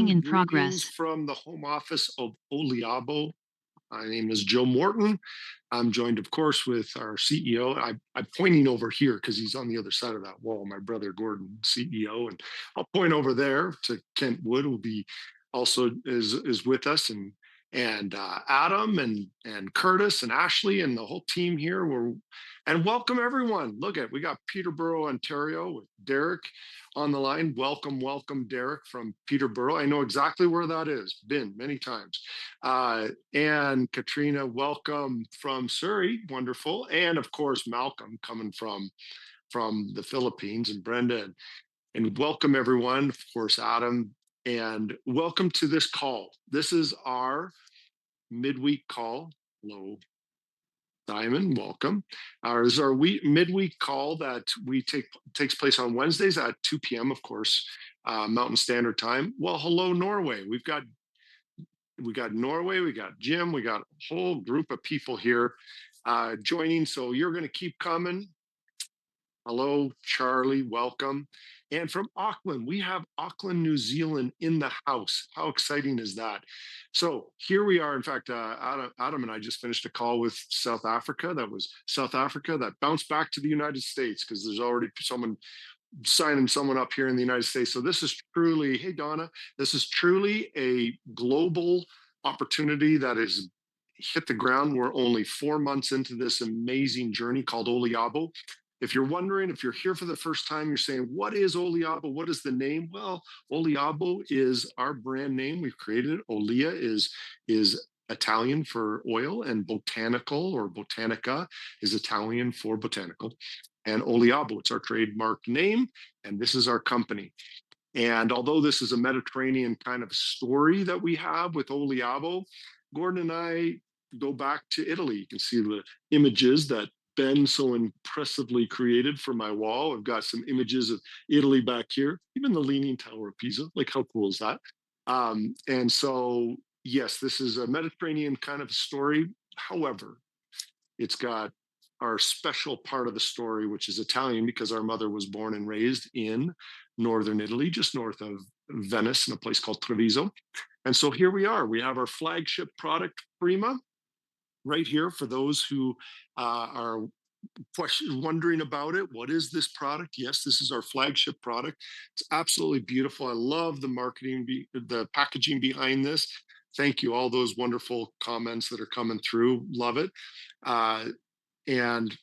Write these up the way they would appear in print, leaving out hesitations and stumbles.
In Greetings progress. from the home office of Oliabo. My name is Joe Morton. I'm joined, of course, with our CEO. I'm pointing over here because he's on the other side of that wall, my brother Gordon, CEO. And I'll point over there to Kent Wood, who will be also is with us, and Adam and Curtis and Ashley and the whole team here. And welcome everyone. Look at, we got Peterborough, Ontario with Derek on the line. Welcome, Derek from Peterborough. I know exactly where that is. Been many times. And Katrina, welcome from Surrey. Wonderful. And of course, Malcolm coming from the Philippines, and Brenda, and welcome everyone. Of course, Adam, and welcome to this call. This is our midweek call. Hello, Diamond, welcome. This is our midweek call that takes place on Wednesdays at 2 p.m. Of course, Mountain Standard Time. Well, hello Norway. We got Norway. We got Jim. We got a whole group of people here joining. So you're going to keep coming. Hello, Charlie. Welcome. And from Auckland, we have Auckland, New Zealand in the house. How exciting is that? So here we are. In fact, Adam and I just finished a call with South Africa. That was South Africa that bounced back to the United States because there's already someone signing someone up here in the United States. So this is truly, hey, Donna, this is truly a global opportunity that has hit the ground. We're only 4 months into this amazing journey called Oliabo. If you're wondering, if you're here for the first time, you're saying, what is Oliabo? What is the name? Well, Oliabo is our brand name. We've created it. Olia is Italian for oil, and botanical or botanica is Italian for botanical. And Oliabo, it's our trademark name, and this is our company. And although this is a Mediterranean kind of story that we have with Oliabo, Gordon and I go back to Italy. You can see the images that Ben so impressively created for my wall. I've got some images of Italy back here, even the Leaning Tower of Pisa. Like, how cool is that? And so, yes, this is a Mediterranean kind of story. However, it's got our special part of the story, which is Italian, because our mother was born and raised in northern Italy, just north of Venice, in a place called Treviso. And so here we are. We have our flagship product, Prima, right here for those who are wondering about it. What is this product? Yes, this is our flagship product. It's absolutely beautiful. I love the marketing, the packaging behind this. Thank you, all those wonderful comments that are coming through. Love it. And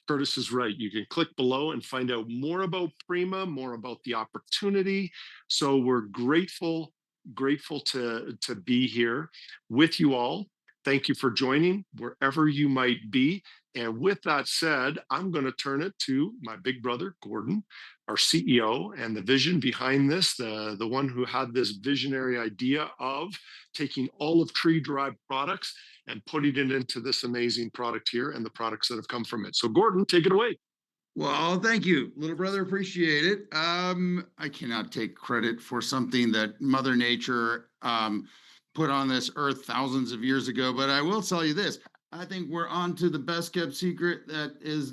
Curtis is right. You can click below and find out more about Prima, more about the opportunity. So we're grateful to be here with you all. Thank you for joining wherever you might be. And with that said, I'm going to turn it to my big brother, Gordon, our CEO, and the vision behind this, the one who had this visionary idea of taking all of tree-derived products and putting it into this amazing product here and the products that have come from it. So Gordon, take it away. Well, thank you, little brother. Appreciate it. I cannot take credit for something that Mother Nature put on this earth thousands of years ago, but I will tell you this. I think we're on to the best kept secret that is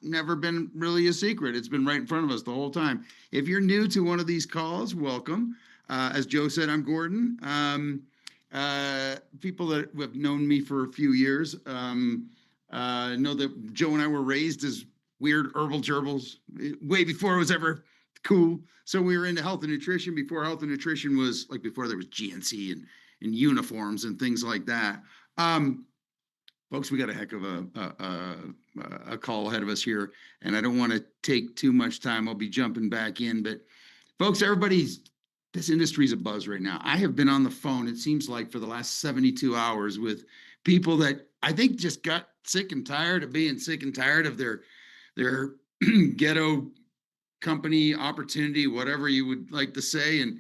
never been really a secret. It's been right in front of us the whole time. If you're new to one of these calls, welcome. As Joe said, I'm Gordon. People that have known me for a few years know that Joe and I were raised as weird herbal gerbils way before it was ever cool. So we were into health and nutrition before health and nutrition was like before there was GNC and uniforms and things like that. Folks, we got a heck of a call ahead of us here, and I don't want to take too much time. I'll be jumping back in, but folks, this industry is a buzz right now. I have been on the phone, it seems like, for the last 72 hours with people that I think just got sick and tired of being sick and tired of their ghetto company opportunity, whatever you would like to say, and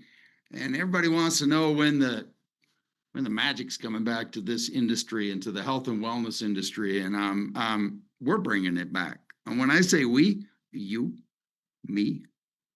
everybody wants to know when the magic's coming back to this industry and to the health and wellness industry, and we're bringing it back. And when I say we, you, me,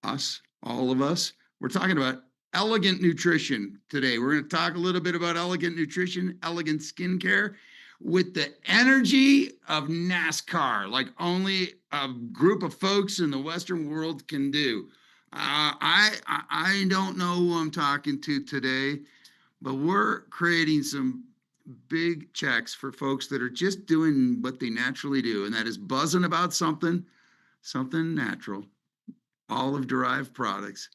us, all of us, we're talking about elegant nutrition today. We're going to talk a little bit about elegant nutrition, elegant skincare, with the energy of NASCAR, like only a group of folks in the Western world can do. I don't know who I'm talking to today, but we're creating some big checks for folks that are just doing what they naturally do, and that is buzzing about something natural. Olive derived products.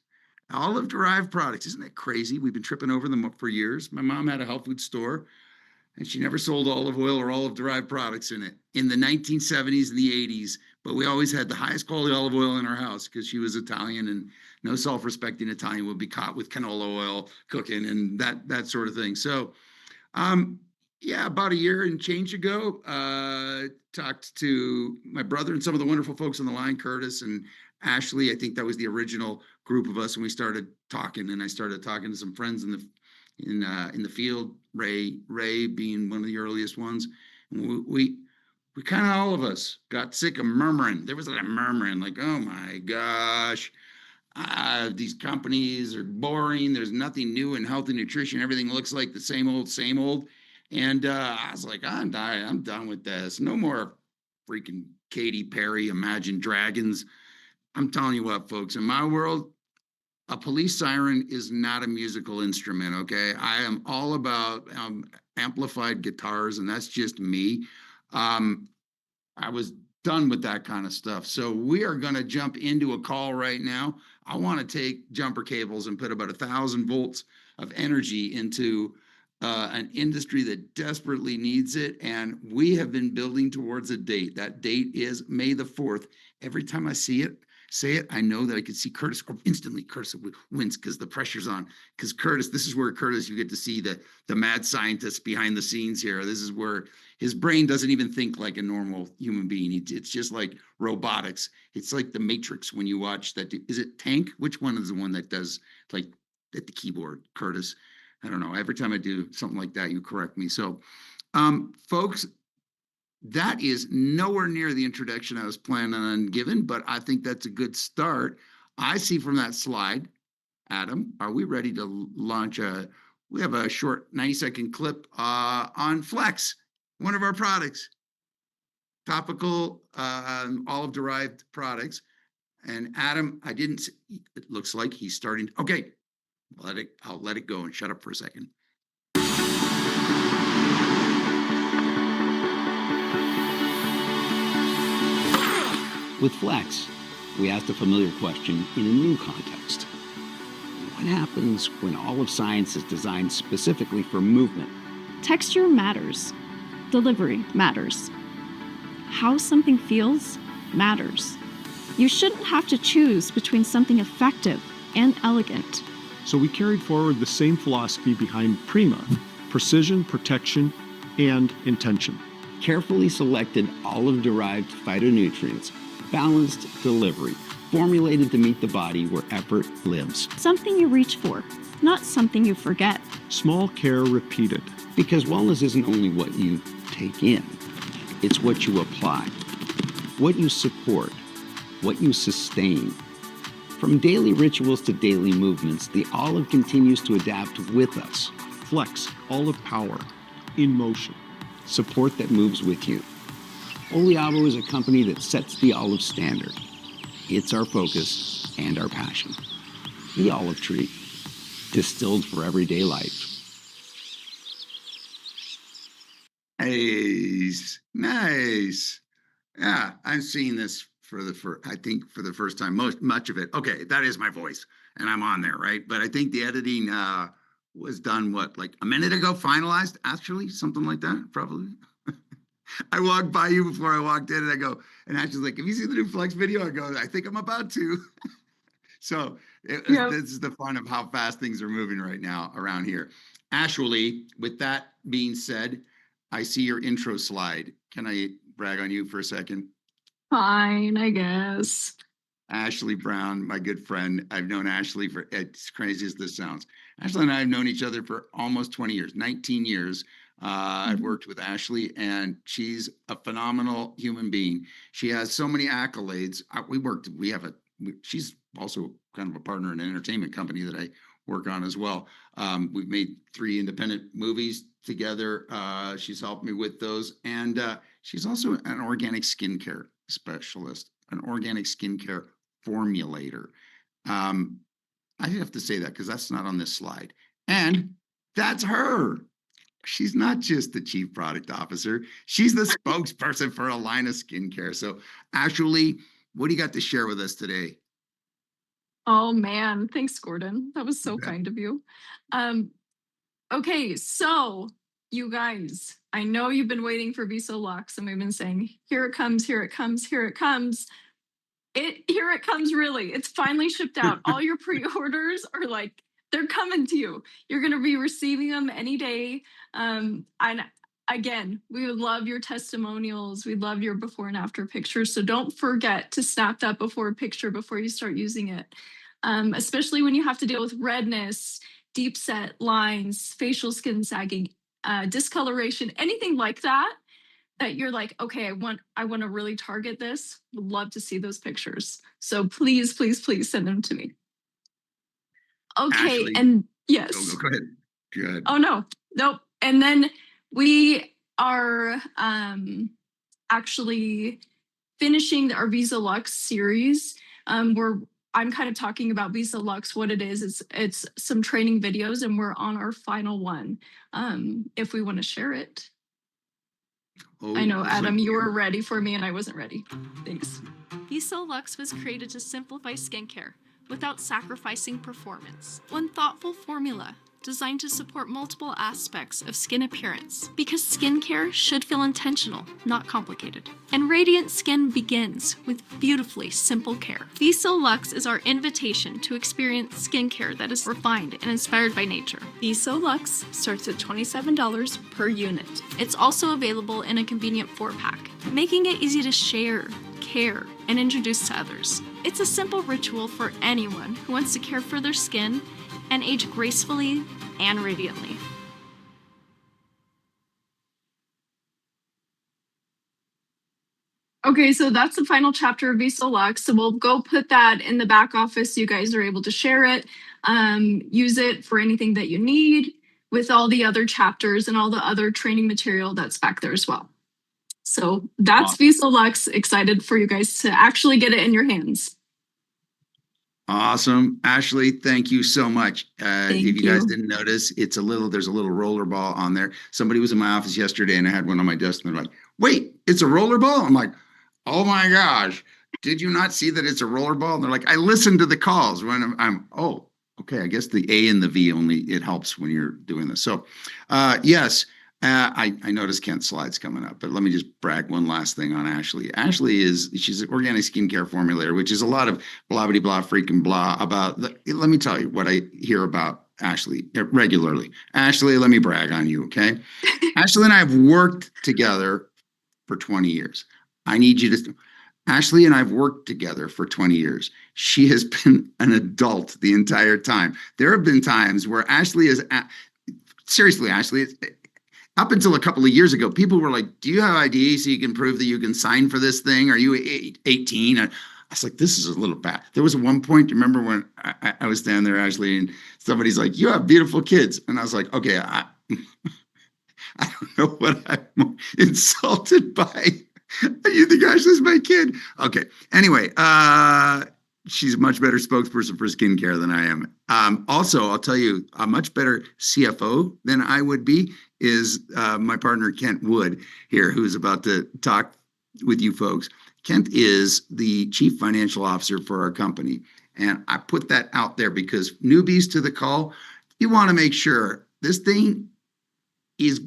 Olive derived products. Isn't that crazy? We've been tripping over them for years. My mom had a health food store, and she never sold olive oil or olive derived products in it in the 1970s and the 80s. But we always had the highest quality olive oil in our house because she was Italian, and no self respecting Italian would be caught with canola oil cooking and that sort of thing. So, um, yeah, about a year and change ago, talked to my brother and some of the wonderful folks on the line, Curtis and Ashley. I think that was the original group of us, and we started talking. And I started talking to some friends in the field. Ray being one of the earliest ones. And we kind of all of us got sick of murmuring. There was a murmuring, like, "Oh my gosh, these companies are boring. There's nothing new in health and nutrition. Everything looks like the same old, same old." And I was like, I'm dying. I'm done with this. No more freaking Katy Perry, Imagine Dragons. I'm telling you what, folks, in my world, a police siren is not a musical instrument. Okay. I am all about amplified guitars, and that's just me. Um, I was done with that kind of stuff. So we are going to jump into a call right now. I want to take jumper cables and put about 1,000 volts of energy into an industry that desperately needs it. And we have been building towards a date. That date is May the 4th. Every time I see it, say it, I know that I can see Curtis, or instantly Curtis wins because the pressure's on. Because Curtis, this is where Curtis, you get to see the mad scientist behind the scenes here. This is where his brain doesn't even think like a normal human being. It's just like robotics. It's like the Matrix when you watch that. Is it Tank? Which one is the one that does like at the keyboard, Curtis? I don't know. Every time I do something like that, you correct me. So, folks, that is nowhere near the introduction I was planning on giving, but I think that's a good start. I see from that slide, Adam, are we ready to launch we have a short 90-second clip on Flex, one of our products, topical olive derived products. And Adam, it looks like he's starting. Okay, I'll let it go and shut up for a second. With Flex, we asked a familiar question in a new context. What happens when all of science is designed specifically for movement? Texture matters. Delivery matters. How something feels matters. You shouldn't have to choose between something effective and elegant. So we carried forward the same philosophy behind Prima: precision, protection, and intention. Carefully selected olive-derived phytonutrients, balanced delivery, formulated to meet the body where effort lives. Something you reach for, not something you forget. Small care repeated. Because wellness isn't only what you take in, it's what you apply, what you support, what you sustain. From daily rituals to daily movements, the olive continues to adapt with us. Flex, olive power, in motion. Support that moves with you. Oliabo is a company that sets the olive standard. It's our focus and our passion. The olive tree, distilled for everyday life. Nice. Yeah, I'm seeing this for the first time, much of it. Okay, that is my voice, and I'm on there, right? But I think the editing was done like a minute ago, finalized, actually, something like that, probably. I walked by you before I walked in, and I go, and Ashley's like, "Have you seen the new Flex video?" I go, "I think I'm about to." So this is the fun of how fast things are moving right now around here. Ashley, with that being said, I see your intro slide. Can I brag on you for a second? Fine, I guess. Ashley Brown, my good friend. I've known Ashley for, as crazy as this sounds, Ashley and I have known each other for almost 20 years, 19 years. I've worked with Ashley, and she's a phenomenal human being. She has so many accolades. She's also kind of a partner in an entertainment company that I work on as well. We've made 3 independent movies together. She's helped me with those. And she's also an organic skincare specialist, an organic skincare formulator. I have to say that because that's not on this slide. And that's her. She's not just the chief product officer. She's the spokesperson for a line of skincare. So Ashley, what do you got to share with us today? Oh man, thanks, Gordon. That was so You bet. kind of you. Okay, so you guys, I know you've been waiting for VSO Lux, and we've been saying, here it comes, here it comes, here it comes. Here it comes, really. It's finally shipped out. All your pre-orders are like, they're coming to you. You're going to be receiving them any day. And again, we would love your testimonials. We love your before and after pictures. So don't forget to snap that before picture before you start using it. Especially when you have to deal with redness, deep set lines, facial skin sagging, discoloration, anything like that you're like, okay, I want to really target this. Would love to see those pictures. So please, please, please send them to me. Okay, Ashley, and yes. Go ahead. Go ahead. Oh no, nope. And then we are actually finishing our VSO Lux series. Where I'm kind of talking about VSO Lux, what it is. It's some training videos, and we're on our final one. If we want to share it. Oh, I know, Adam, you were here. ready for me and I wasn't ready. Thanks. VSO Lux was created to simplify skincare without sacrificing performance. One thoughtful formula designed to support multiple aspects of skin appearance, because skincare should feel intentional, not complicated. And radiant skin begins with beautifully simple care. VSO Lux is our invitation to experience skincare that is refined and inspired by nature. VSO Lux starts at $27 per unit. It's also available in a convenient 4-pack, making it easy to share, care, and introduce to others. It's a simple ritual for anyone who wants to care for their skin and age gracefully and radiantly. Okay, so that's the final chapter of VSO Lux. So we'll go put that in the back office. So you guys are able to share it, use it for anything that you need with all the other chapters and all the other training material that's back there as well. So that's VSO Lux. Excited for you guys to actually get it in your hands. Awesome. Ashley, thank you so much. If you guys you. didn't notice, there's a little roller ball on there. Somebody was in my office yesterday and I had one on my desk and they're like, wait, it's a roller ball? I'm like, oh my gosh, did you not see that it's a roller ball? And they're like, I listened to the calls when I'm oh, okay. I guess the A and the V only, it helps when you're doing this. So yes, I noticed Kent's slides coming up, but let me just brag one last thing on Ashley. She's an organic skincare formulator, which is a lot of blah, blah, blah, freaking blah about, let me tell you what I hear about Ashley regularly. Ashley, let me brag on you, okay? Ashley and I have worked together for 20 years. I need you to, Ashley and I have worked together for 20 years. She has been an adult the entire time. There have been times where Ashley is, seriously, Ashley, up until a couple of years ago, people were like, do you have ID so you can prove that you can sign for this thing? Are you 18? I was like, this is a little bad. There was one point, you remember when I was standing there, Ashley, and somebody's like, you have beautiful kids. And I was like, okay, I don't know what I'm insulted by. You think Ashley's my kid? Okay. Anyway, she's a much better spokesperson for skincare than I am. Also, I'll tell you, a much better CFO than I would be is my partner, Kent Wood, here, who's about to talk with you folks. Kent is the chief financial officer for our company. And I put that out there because newbies to the call, you want to make sure this thing is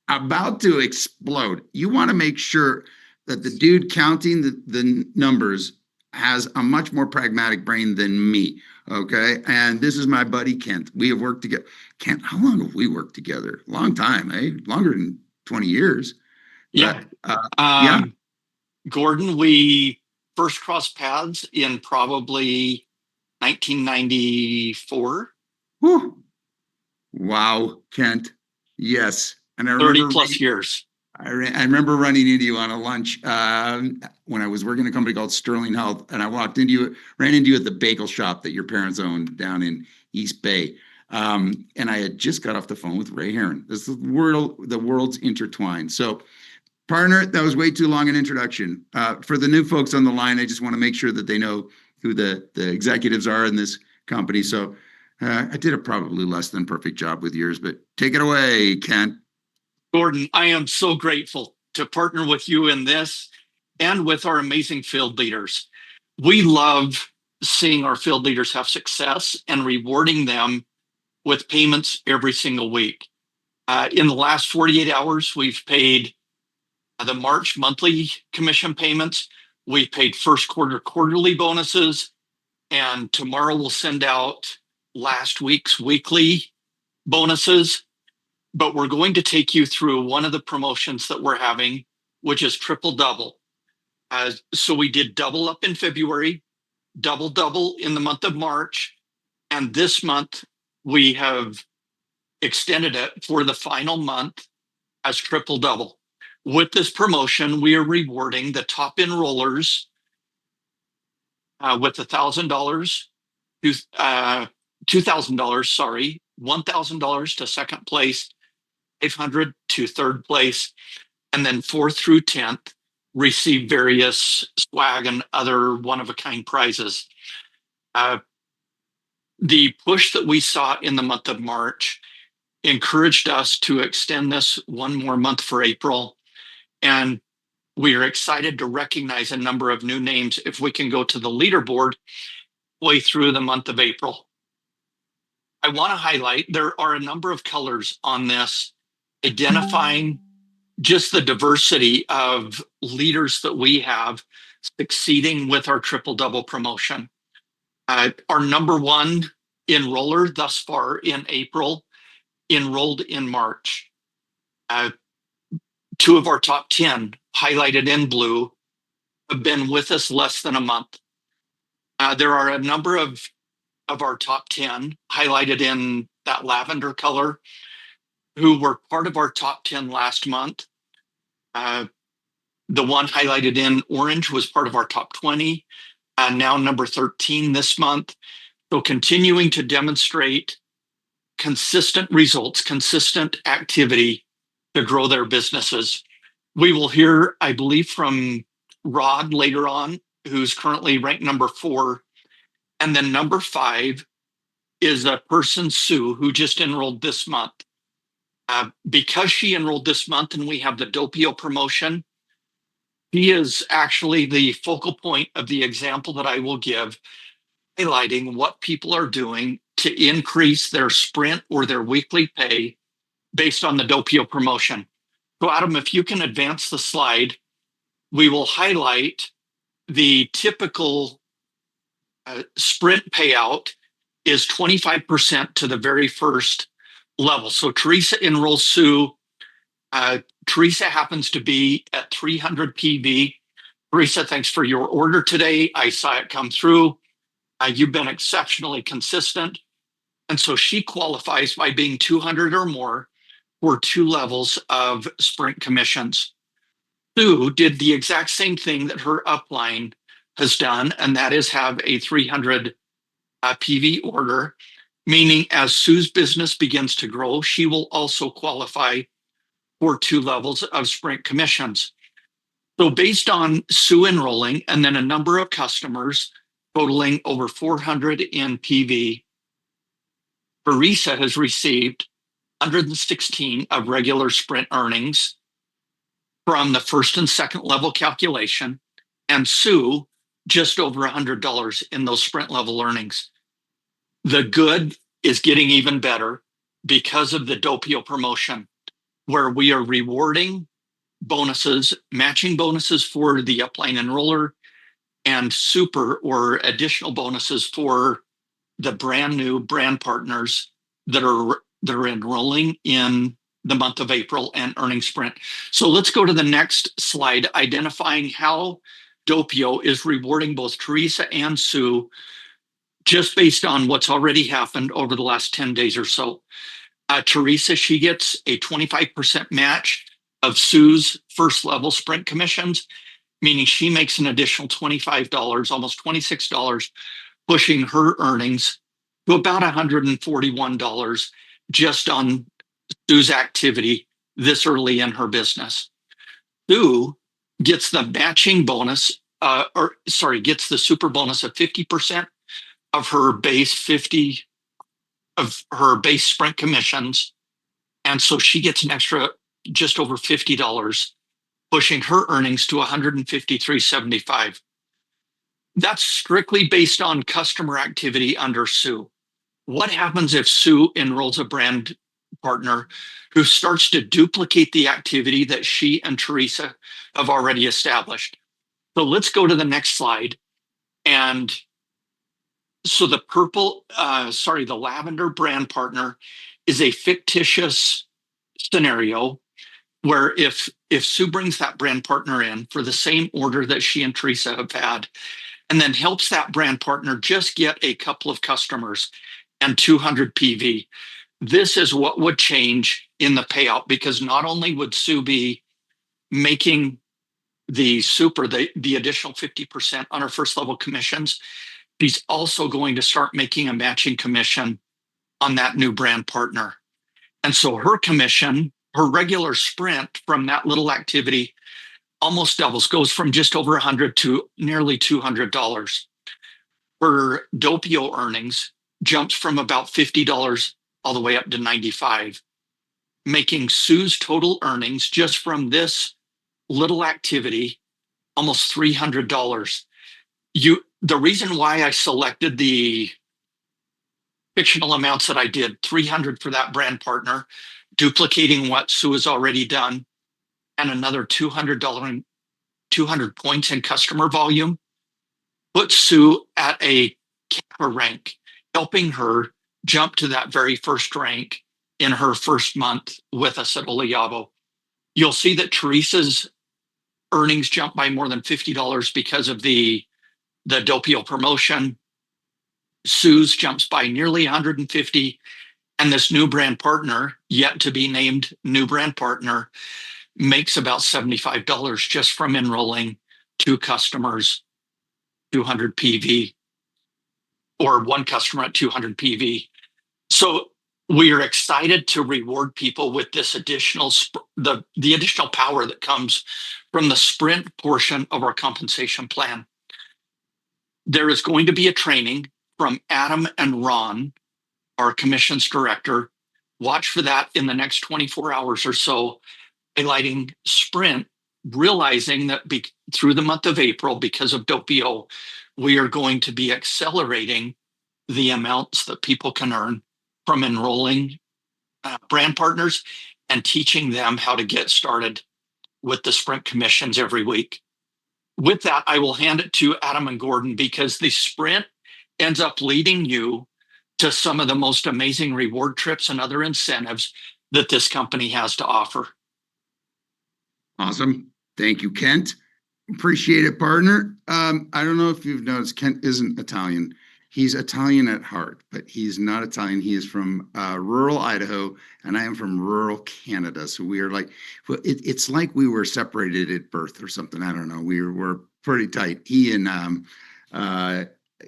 about to explode. You want to make sure that the dude counting the numbers has a much more pragmatic brain than me. Okay. And this is my buddy, Kent. We have worked together. Kent, how long have we worked together? Long time, eh? Longer than 20 years. Yeah. Yeah. Gordon, we first crossed paths in probably 1994. Whew. Wow, Kent. Yes. And I 30 plus years. I remember running into you on a lunch when I was working at a company called Sterling Health, and I ran into you at the bagel shop that your parents owned down in East Bay. And I had just got off the phone with Ray Heron. This is the world's intertwined. So, partner, that was way too long an introduction. For the new folks on the line, I just want to make sure that they know who the executives are in this company. So I did a probably less than perfect job with yours, but take it away, Kent. Gordon, I am so grateful to partner with you in this and with our amazing field leaders. We love seeing our field leaders have success and rewarding them with payments every single week. In the last 48 hours, we've paid the March monthly commission payments. We paid first quarter quarterly bonuses, and tomorrow we'll send out last week's weekly bonuses. But we're going to take you through one of the promotions that we're having, which is triple double. So we did double up in February, double in the month of March, and this month we have extended it for the final month as triple double. With this promotion, we are rewarding the top enrollers with $1,000, $2,000, sorry, $1,000 to second place, $500 to third place, and then 4th through 10th receive various swag and other one-of-a-kind prizes. The push that we saw in the month of March encouraged us to extend this one more month for April. And we are excited to recognize a number of new names if we can go to the leaderboard way through the month of April. I want to highlight there are a number of colors on this, identifying just the diversity of leaders that we have succeeding with our triple double promotion. Our number one enroller thus far in April enrolled in March. 2 of our top 10, highlighted in blue, have been with us less than a month. There are a number of our top 10, highlighted in that lavender color, who were part of our top 10 last month. The one highlighted in orange was part of our top 20, now number 13 this month. So continuing to demonstrate consistent results, consistent activity to grow their businesses. We will hear, I believe, from Rod later on, who's currently ranked number 4. And then number 5 is a person, Sue, who just enrolled this month. Because she enrolled this month and we have the Dopio promotion, he is actually the focal point of the example that I will give, highlighting what people are doing to increase their sprint or their weekly pay based on the Dopio promotion. So Adam, if you can advance the slide, we will highlight the typical sprint payout is 25% to the very first level. So Teresa enrolls Sue. Teresa happens to be at 300 PV. Teresa, thanks for your order today. I saw it come through. You've been exceptionally consistent. And so she qualifies by being 200 or more for 2 levels of sprint commissions. Sue did the exact same thing that her upline has done, and that is have a 300 PV order, meaning as Sue's business begins to grow, she will also qualify for 2 levels of sprint commissions. So based on Sue enrolling and then a number of customers totaling over 400 in PV, Teresa has received 116 of regular sprint earnings from the first and second level calculation, and Sue just over $100 in those sprint level earnings. The good is getting even better because of the Dopio promotion, where we are rewarding bonuses, matching bonuses for the upline enroller, and super or additional bonuses for the brand new brand partners that are enrolling in the month of April and earning sprint. So let's go to the next slide, identifying how Dopio is rewarding both Teresa and Sue just based on what's already happened over the last 10 days or so. Teresa, she gets a 25% match of Sue's first level sprint commissions, meaning she makes an additional $25, almost $26, pushing her earnings to about $141 just on Sue's activity this early in her business. Sue gets the matching bonus gets the super bonus of 50% of her base sprint commissions. And so she gets an extra just over $50, pushing her earnings to $153.75. That's strictly based on customer activity under Sue. What happens if Sue enrolls a brand partner who starts to duplicate the activity that she and Teresa have already established? So let's go to the next slide. And so the the lavender brand partner is a fictitious scenario where if Sue brings that brand partner in for the same order that she and Teresa have had, and then helps that brand partner just get a couple of customers and 200 PV, this is what would change in the payout, because not only would Sue be making the additional 50% on her first level commissions, she's also going to start making a matching commission on that new brand partner. And so her commission, her regular sprint from that little activity almost doubles, goes from just over $100 to nearly $200. Her Dopio earnings jumps from about $50 all the way up to $95, making Sue's total earnings just from this little activity almost $300. The reason why I selected the fictional amounts that I did, 300 for that brand partner, duplicating what Sue has already done, and another $200 points in customer volume, puts Sue at a rank, helping her jump to that very first rank in her first month with us at Oliabo. You'll see that Teresa's earnings jump by more than $50 because of the Dopio promotion. Sue's jumps by nearly 150, and this new brand partner, yet to be named new brand partner, makes about $75 just from enrolling 2 customers, 200 PV, or 1 customer at 200 PV. So we are excited to reward people with this additional the additional power that comes from the sprint portion of our compensation plan. There is going to be a training from Adam and Ron, our commissions director. Watch for that in the next 24 hours or so, highlighting sprint, realizing that through the month of April, because of Dopio, we are going to be accelerating the amounts that people can earn from enrolling brand partners and teaching them how to get started with the sprint commissions every week. With that, I will hand it to Adam and Gordon, because the sprint ends up leading you to some of the most amazing reward trips and other incentives that this company has to offer. Awesome. Thank you, Kent. Appreciate it, partner. I don't know if you've noticed, Kent isn't Italian. He's Italian at heart, but he's not Italian. He is from rural Idaho, and I am from rural Canada. So we are like, it's like we were separated at birth or something. I don't know. We're pretty tight. He and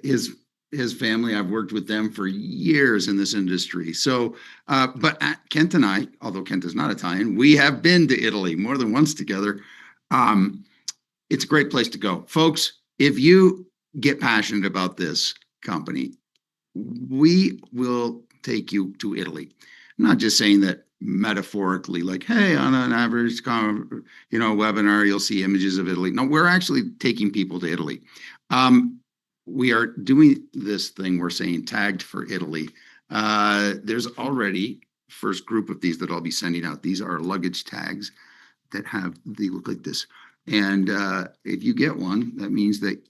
his family, I've worked with them for years in this industry. So, but Kent and I, although Kent is not Italian, we have been to Italy more than once together. It's a great place to go. Folks, if you get passionate about this company, we will take you to Italy. I'm not just saying that metaphorically, like, hey, on an average, webinar, you'll see images of Italy. No, we're actually taking people to Italy. We are doing this thing we're saying tagged for Italy. There's already first group of these that I'll be sending out. These are luggage tags that they look like this. And if you get one, that means that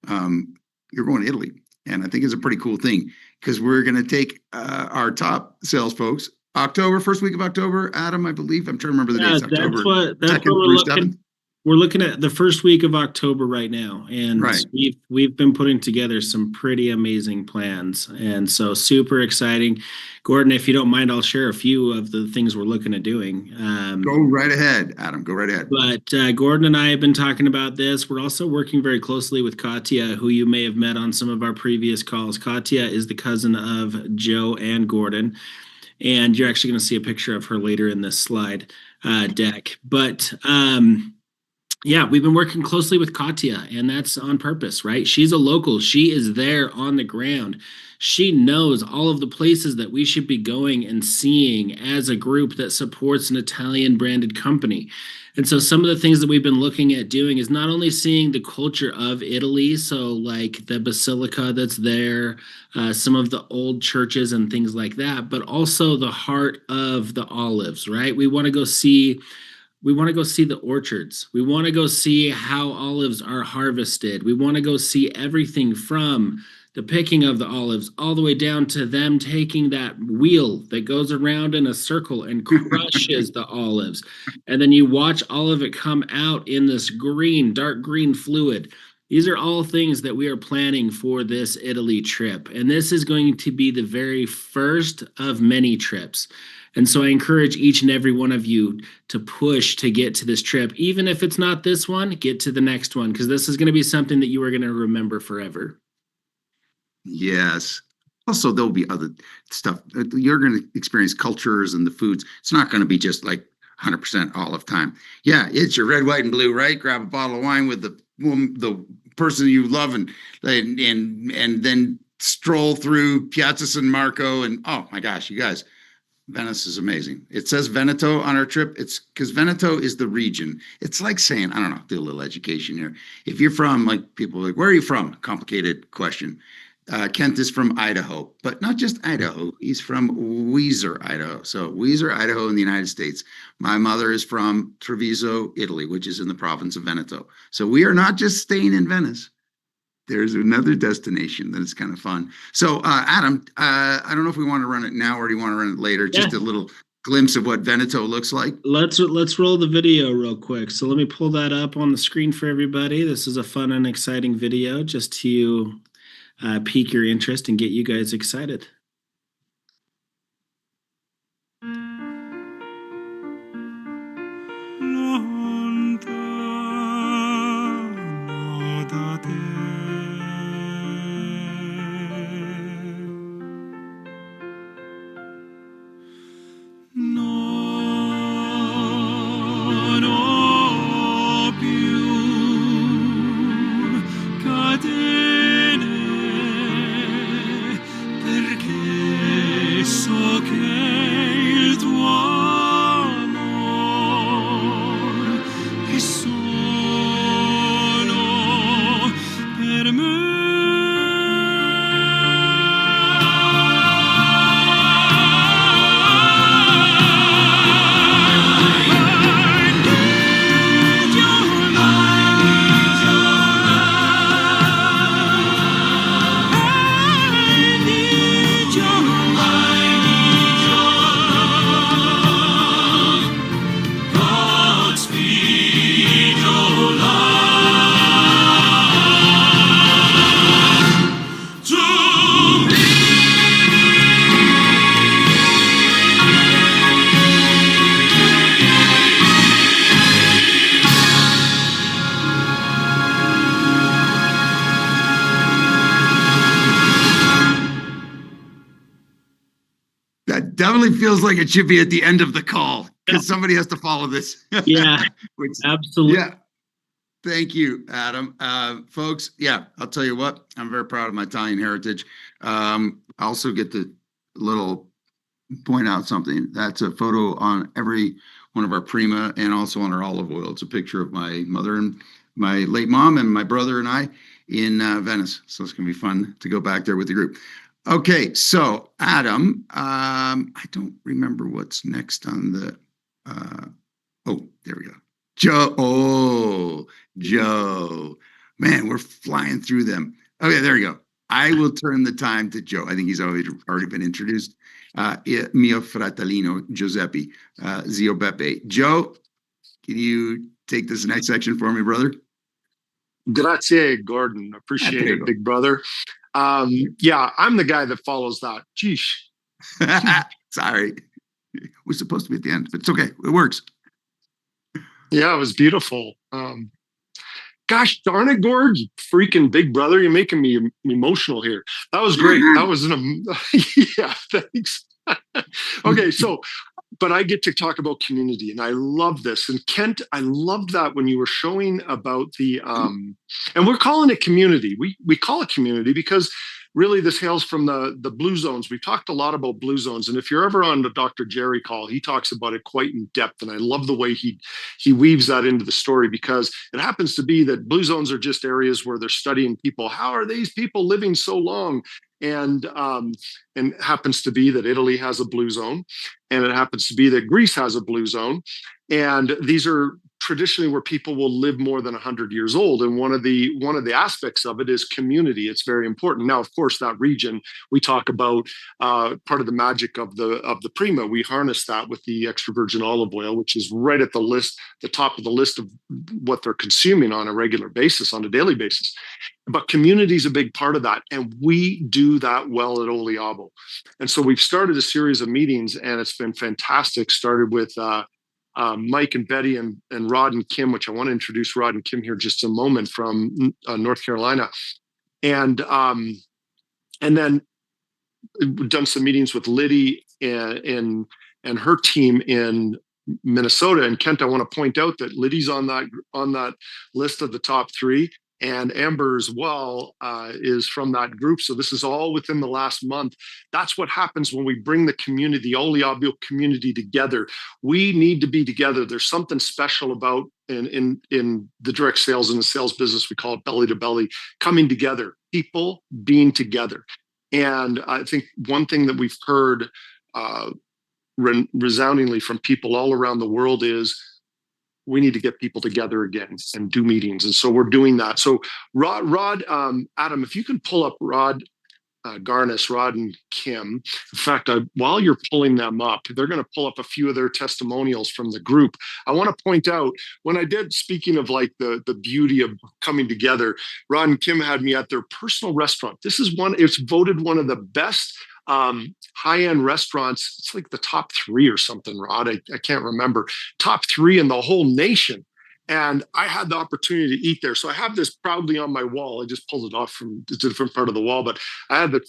you're going to Italy. And I think it's a pretty cool thing, because we're going to take our top sales folks, first week of October, Adam, I believe. I'm trying to remember the dates. October that's 2nd what we're through looking. 7th. We're looking at the first week of October right now, and right. we've been putting together some pretty amazing plans, and so super exciting. Gordon, if you don't mind, I'll share a few of the things we're looking at doing. Go right ahead, Adam. Go right ahead. But Gordon and I have been talking about this. We're also working very closely with Katya, who you may have met on some of our previous calls. Katya is the cousin of Joe and Gordon, and you're actually going to see a picture of her later in this slide deck. But Yeah, we've been working closely with Katya, and that's on purpose, right? She's a local. She is there on the ground. She knows all of the places that we should be going and seeing as a group that supports an Italian branded company. And so some of the things that we've been looking at doing is not only seeing the culture of Italy, so like the basilica that's there, some of the old churches and things like that, but also the heart of the olives, right? We want to go see the orchards. We want to go see how olives are harvested. We want to go see everything from the picking of the olives all the way down to them taking that wheel that goes around in a circle and crushes the olives. And then you watch all of it come out in this green, dark green fluid. These are all things that we are planning for this Italy trip. And this is going to be the very first of many trips. And so I encourage each and every one of you to push to get to this trip. Even if it's not this one, get to the next one, because this is going to be something that you are going to remember forever. Yes. Also, there'll be other stuff. You're going to experience cultures and the foods. It's not going to be just like 100% olive time. Yeah, it's your red, white, and blue, right? Grab a bottle of wine with the person you love, and then stroll through Piazza San Marco. And oh my gosh, you guys, Venice is amazing. It says Veneto on our trip. It's because Veneto is the region. It's like saying, I don't know, do a little education here. If you're from, like, people are like, where are you from? Complicated question. Kent is from Idaho, but not just Idaho. He's from Weiser, Idaho. So Weiser, Idaho in the United States. My mother is from Treviso, Italy, which is in the province of Veneto. So we are not just staying in Venice. There's another destination that is kind of fun. So Adam, I don't know if we want to run it now or do you want to run it later? Yeah. Just a little glimpse of what Veneto looks like. Let's roll the video real quick. So let me pull that up on the screen for everybody. This is a fun and exciting video just to pique your interest and get you guys excited. That definitely feels like it should be at the end of the call because somebody has to follow this. Yeah, absolutely. Yeah. Thank you, Adam. Folks, yeah, I'll tell you what, I'm very proud of my Italian heritage. I also get to point out something. That's a photo on every one of our Prima and also on our olive oil. It's a picture of my mother and my late mom and my brother and I in Venice. So it's going to be fun to go back there with the group. Okay, so Adam, I don't remember what's next on the, oh, there we go. Joe, man, we're flying through them. Okay, there we go. I will turn the time to Joe. I think he's already been introduced. Mio fratellino Giuseppe, Zio Beppe. Joe, can you take this next section for me, brother? Grazie, Gordon. Appreciate it, big brother. Yeah, I'm the guy that follows that. Geesh. Sorry. We're supposed to be at the end, but it's okay. It works. Yeah, it was beautiful. Gosh darn it, Gord, you freaking big brother. You're making me emotional here. That was great. That was yeah, thanks. Okay, so but I get to talk about community, and I love this. And Kent, I loved that when you were showing about the and we're calling it community. We call it community because really this hails from the blue zones. We've talked a lot about blue zones, and if you're ever on the Dr. Jerry call, he talks about it quite in depth, and I love the way he weaves that into the story, because it happens to be that blue zones are just areas where they're studying people. How are these people living so long? And it happens to be that Italy has a blue zone, and it happens to be that Greece has a blue zone, and these are traditionally where people will live more than 100 years old. And one of the aspects of it is community. It's very important. Now, of course, that region we talk about, part of the magic of the Prima, we harness that with the extra virgin olive oil, which is right at the top of the list of what they're consuming on a regular basis, on a daily basis. But community is a big part of that, and we do that well at Oliabo. And so we've started a series of meetings, and it's been fantastic. Started with Mike and Betty and Rod and Kim, which I want to introduce Rod and Kim here just a moment, from North Carolina, and then we've done some meetings with Liddy and her team in Minnesota. And Kent, I want to point out that Liddy's on that list of the top 3. And Amber as well is from that group. So this is all within the last month. That's what happens when we bring the community, the Oliabo community, together. We need to be together. There's something special about in the direct sales and the sales business. We call it belly to belly, coming together, people being together. And I think one thing that we've heard resoundingly from people all around the world is, we need to get people together again and do meetings. And so we're doing that. So Rod, Adam, if you can pull up Rod Garnis, Rod and Kim. In fact, while you're pulling them up, they're going to pull up a few of their testimonials from the group. I want to point out, when I did, speaking of like the beauty of coming together, Rod and Kim had me at their personal restaurant. It's voted one of the best high-end restaurants. It's like the top 3 or something, Rod. I can't remember. Top 3 in the whole nation. And I had the opportunity to eat there. So I have this proudly on my wall. I just pulled it off from a different part of the wall, but I had the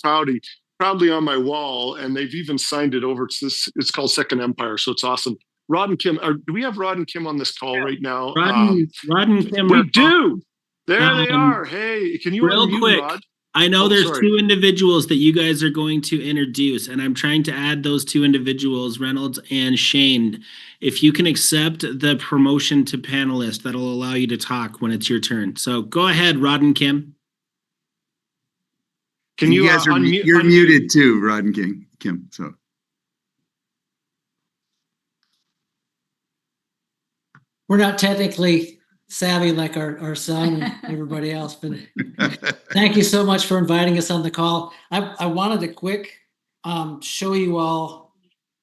proudly on my wall, and they've even signed it over. It's called Second Empire. So it's awesome. Rod and Kim, do we have Rod and Kim on this call right now? Rod and Kim. We do. There they are. Hey, can you real unmute, quick, Rod? I know there's sorry. 2 individuals that you guys are going to introduce, and I'm trying to add those 2 individuals, Reynolds and Shane. If you can accept the promotion to panelist, that'll allow you to talk when it's your turn. So go ahead, Rod and Kim. Can you guys unmute? You're muted too, Rod and Kim. So we're not technically savvy like our son and everybody else, but thank you so much for inviting us on the call. I wanted to quick show you all,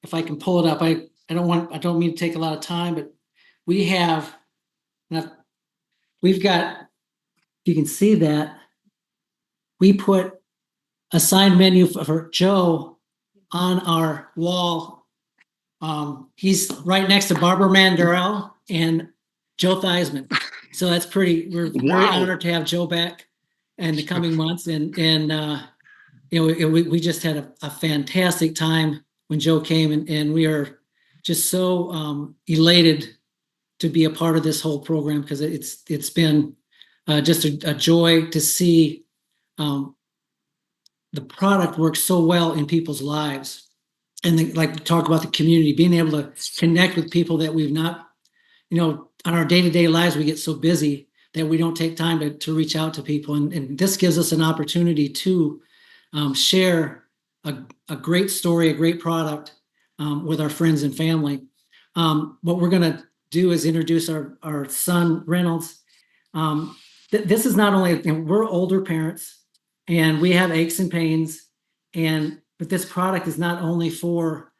if I can pull it up. I don't mean to take a lot of time, but we've got, you can see that we put a signed menu for Joe on our wall. He's right next to Barbara Mandel and Joe Theismann. So that's we're very honored to have Joe back in the coming months. And we just had a fantastic time when Joe came, and we are just so elated to be a part of this whole program, because it's been just a joy to see the product work so well in people's lives. And like to talk about the community, being able to connect with people that we've not, on our day-to-day lives, we get so busy that we don't take time to reach out to people. And this gives us an opportunity to share a great story, a great product with our friends and family. What we're going to do is introduce our son, Reynolds. This is not only, we're older parents and we have aches and pains, but this product is not only for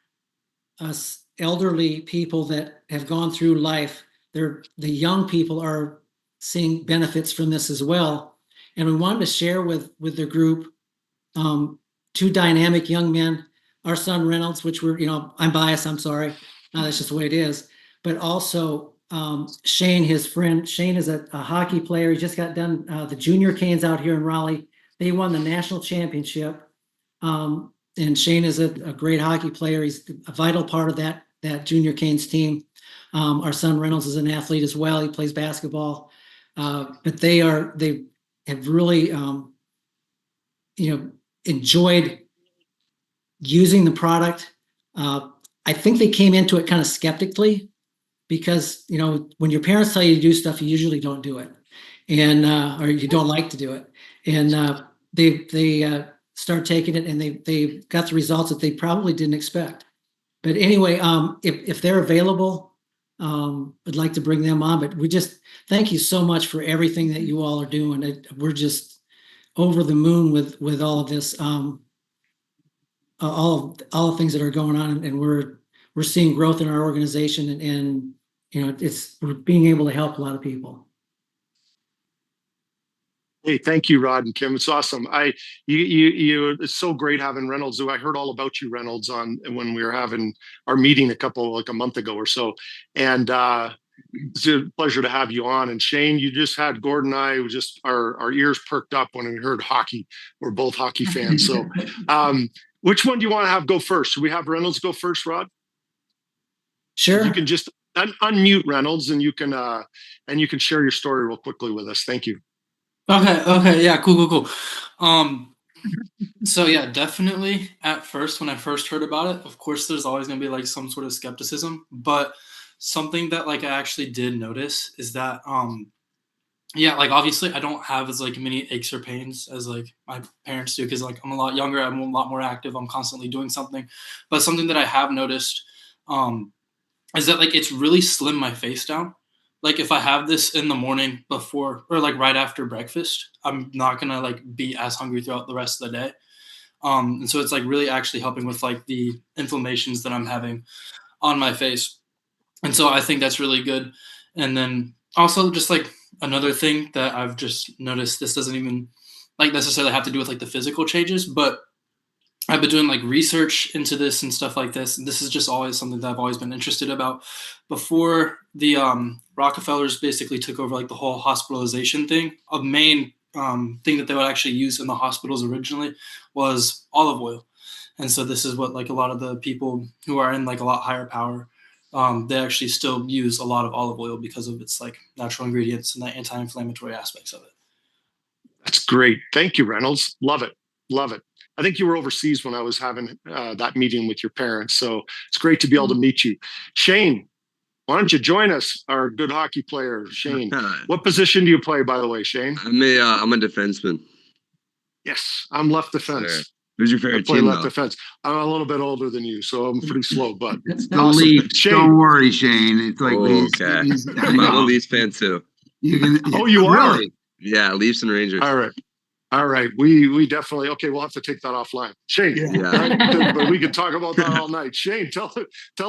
us elderly people that have gone through life. The young people are seeing benefits from this as well. And we wanted to share with the group 2 dynamic young men, our son Reynolds, which I'm biased, I'm sorry. That's just the way it is. But also Shane, his friend. Shane is a hockey player. He just got done the Junior Canes out here in Raleigh. They won the national championship. And Shane is a great hockey player. He's a vital part of that that Junior Canes team. Our son Reynolds is an athlete as well. He plays basketball, but they have really, enjoyed using the product. I think they came into it kind of skeptically because, when your parents tell you to do stuff, you usually don't do it, and or you don't like to do it. And they start taking it, and they got the results that they probably didn't expect. But anyway, if they're available, I'd like to bring them on. But we just thank you so much for everything that you all are doing. We're just over the moon with all of this, all the things that are going on, and we're seeing growth in our organization, and we're being able to help a lot of people. Hey, thank you, Rod and Kim. It's awesome. It's so great having Reynolds. I heard all about you, Reynolds, when we were having our meeting a month ago or so, and it's a pleasure to have you on. And Shane, you just had Gordon and I just our ears perked up when we heard hockey. We're both hockey fans. So, which one do you want to have go first? Should we have Reynolds go first, Rod? Sure. You can just unmute Reynolds, and you can share your story real quickly with us. Thank you. Okay. Yeah, cool. So yeah, definitely at first, when I first heard about it, of course, there's always going to be like some sort of skepticism, but something that like I actually did notice is that, yeah, like obviously I don't have as like many aches or pains as like my parents do, because like I'm a lot younger, I'm a lot more active, I'm constantly doing something. But something that I have noticed is that like it's really slimmed my face down. Like if I have this in the morning before or like right after breakfast, I'm not gonna like be as hungry throughout the rest of the day. And so it's like really actually helping with like the inflammations that I'm having on my face. And so I think that's really good. And then also just like another thing that I've just noticed, this doesn't even like necessarily have to do with like the physical changes, but I've been doing like research into this and stuff like this. And this is just always something that I've always been interested about. Before the Rockefellers basically took over like the whole hospitalization thing, a main thing that they would actually use in the hospitals originally was olive oil. And so this is what like a lot of the people who are in like a lot higher power, they actually still use a lot of olive oil because of its like natural ingredients and the anti-inflammatory aspects of it. That's great. Thank you, Reynolds. Love it. I think you were overseas when I was having that meeting with your parents. So it's great to be able to meet you. Shane, why don't you join us, our good hockey player, Shane? What position do you play, by the way, Shane? I'm a defenseman. Yes, I'm left defense. Sure. Who's your favorite team? Left though? defense. I'm a little bit older than you, so I'm pretty slow, but it's awesome. Don't worry, Shane. It's like I'm a Leafs fan too. You are? Really? Yeah, Leafs and Rangers. All right. We definitely, okay, we'll have to take that offline. Shane, yeah. But we could talk about that all night. Shane, tell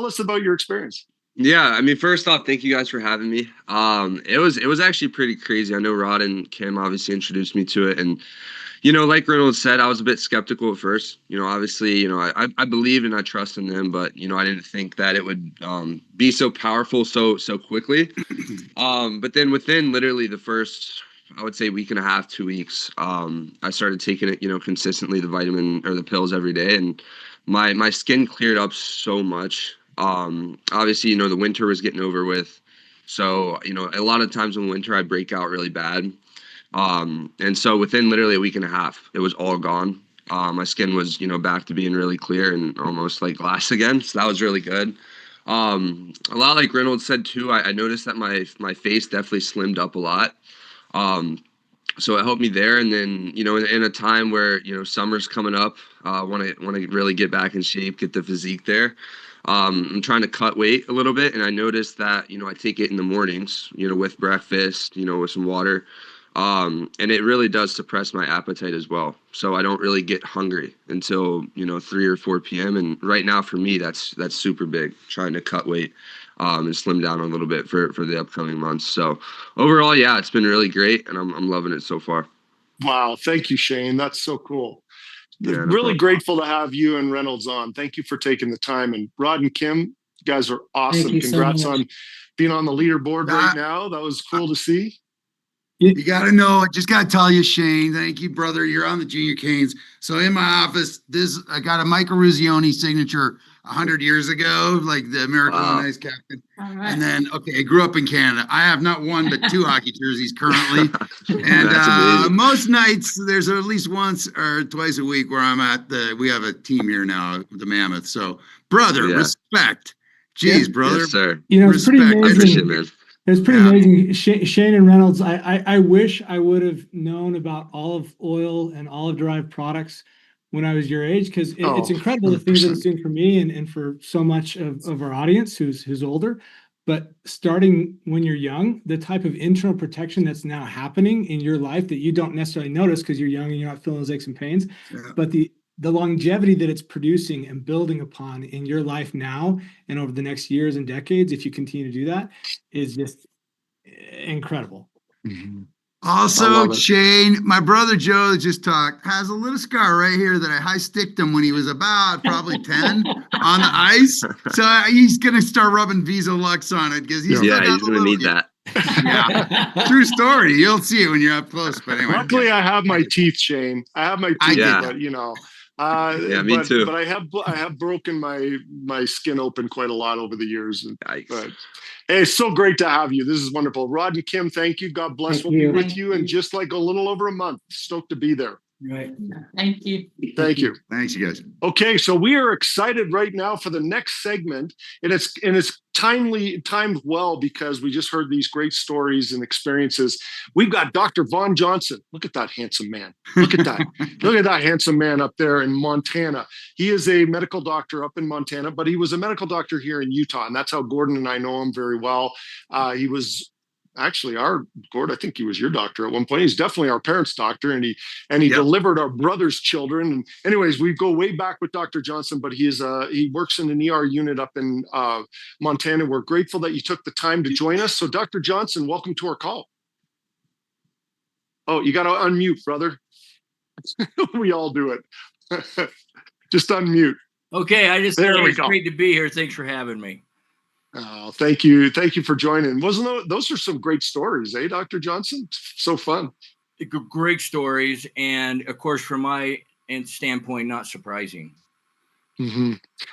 us about your experience. Yeah, I mean, first off, thank you guys for having me. It was actually pretty crazy. I know Rod and Kim obviously introduced me to it, and like Reynolds said, I was a bit skeptical at first. Obviously, I believed and I trust in them, but I didn't think that it would be so powerful so quickly. But then within literally the first, I would say, week and a half, 2 weeks, I started taking it, consistently, the vitamin or the pills every day, and my skin cleared up so much. Obviously, the winter was getting over with, so a lot of times in winter I break out really bad. And so within literally a week and a half, it was all gone. My skin was, back to being really clear and almost like glass again. So that was really good. A lot like Reynolds said too, I noticed that my face definitely slimmed up a lot. So it helped me there. And then, in a time where, summer's coming up, want to really get back in shape, get the physique there. I'm trying to cut weight a little bit. And I noticed that, I take it in the mornings, with breakfast, with some water. And it really does suppress my appetite as well. So I don't really get hungry until, 3 or 4 p.m. And right now for me, that's super big, trying to cut weight, and slim down a little bit for the upcoming months. So overall, yeah, it's been really great, and I'm loving it so far. Wow. Thank you, Shane. That's so cool. Yeah, really grateful to have you and Reynolds on. Thank you for taking the time. And Rod and Kim, you guys are awesome. Congrats on being on the leaderboard right now. That was cool to see. You got to know, I just got to tell you, Shane, thank you, brother. You're on the Junior Canes. So in my office, I got a Michael Ruzioni signature 100 years ago, like the American Wow. Ice Captain. All right. And then, okay, I grew up in Canada. I have not one but 2 hockey jerseys currently. And That's amazing. most nights, there's at least once or twice a week where I'm at we have a team here now, the Mammoth. So, brother, Yeah. respect. Jeez, Yeah. brother. Yes, sir. You know, it's pretty Respect. I appreciate it, amazing. man. It's pretty Yeah. amazing. Shane and Reynolds, I wish I would have known about olive oil and olive derived products when I was your age, because it's Oh, incredible the things that 100%. it's doing for me and for so much of our audience who's older. But starting when you're young, the type of internal protection that's now happening in your life that you don't necessarily notice because you're young and you're not feeling those aches and pains, Yeah. but the longevity that it's producing and building upon in your life now and over the next years and decades, if you continue to do that, is just incredible. Mhm. I Also, love it. Shane, my brother Joe that just talked, has a little scar right here that I high sticked him when he was about probably 10 on the ice. So he's going to start rubbing VSO Lux on it because he's still Yeah, got he's the gonna little. need that. Yeah, true story. You'll see it when you're up close. But anyway, Luckily, I have my teeth, Shane. I have my teeth, Yeah. but Yeah, me too. But I have broken my skin open quite a lot over the years. Yikes. But hey, it's so great to have you. This is wonderful. Rod and Kim, thank you. God bless. Thank We'll be you. with you in just like a little over a month. Stoked to be there. Right. Thank you. Thank you. Thanks, you guys. Okay, so we are excited right now for the next segment, and it's timed well because we just heard these great stories and experiences. We've got Dr. Vaughn Johnson. Look at that handsome man. Look at that. Look at that handsome man up there in Montana. He is a medical doctor up in Montana, but he was a medical doctor here in Utah, and that's how Gordon and I know him very well. He was actually Gord, I think he was your doctor at one point. He's definitely our parents' doctor, and he Yep. delivered our brother's children. And anyways, we go way back with Dr. Johnson, but he works in an ER unit up in Montana. We're grateful that you took the time to join us. So Dr. Johnson, welcome to our call. Oh, you got to unmute, brother. We all do it. Just unmute. Okay, I just There thought we it's go. great to be here. Thanks for having me. Oh, thank you for joining. Those are some great stories, eh, Dr. Johnson? So fun. Great stories, and of course, from my standpoint, not surprising. Mm-hmm.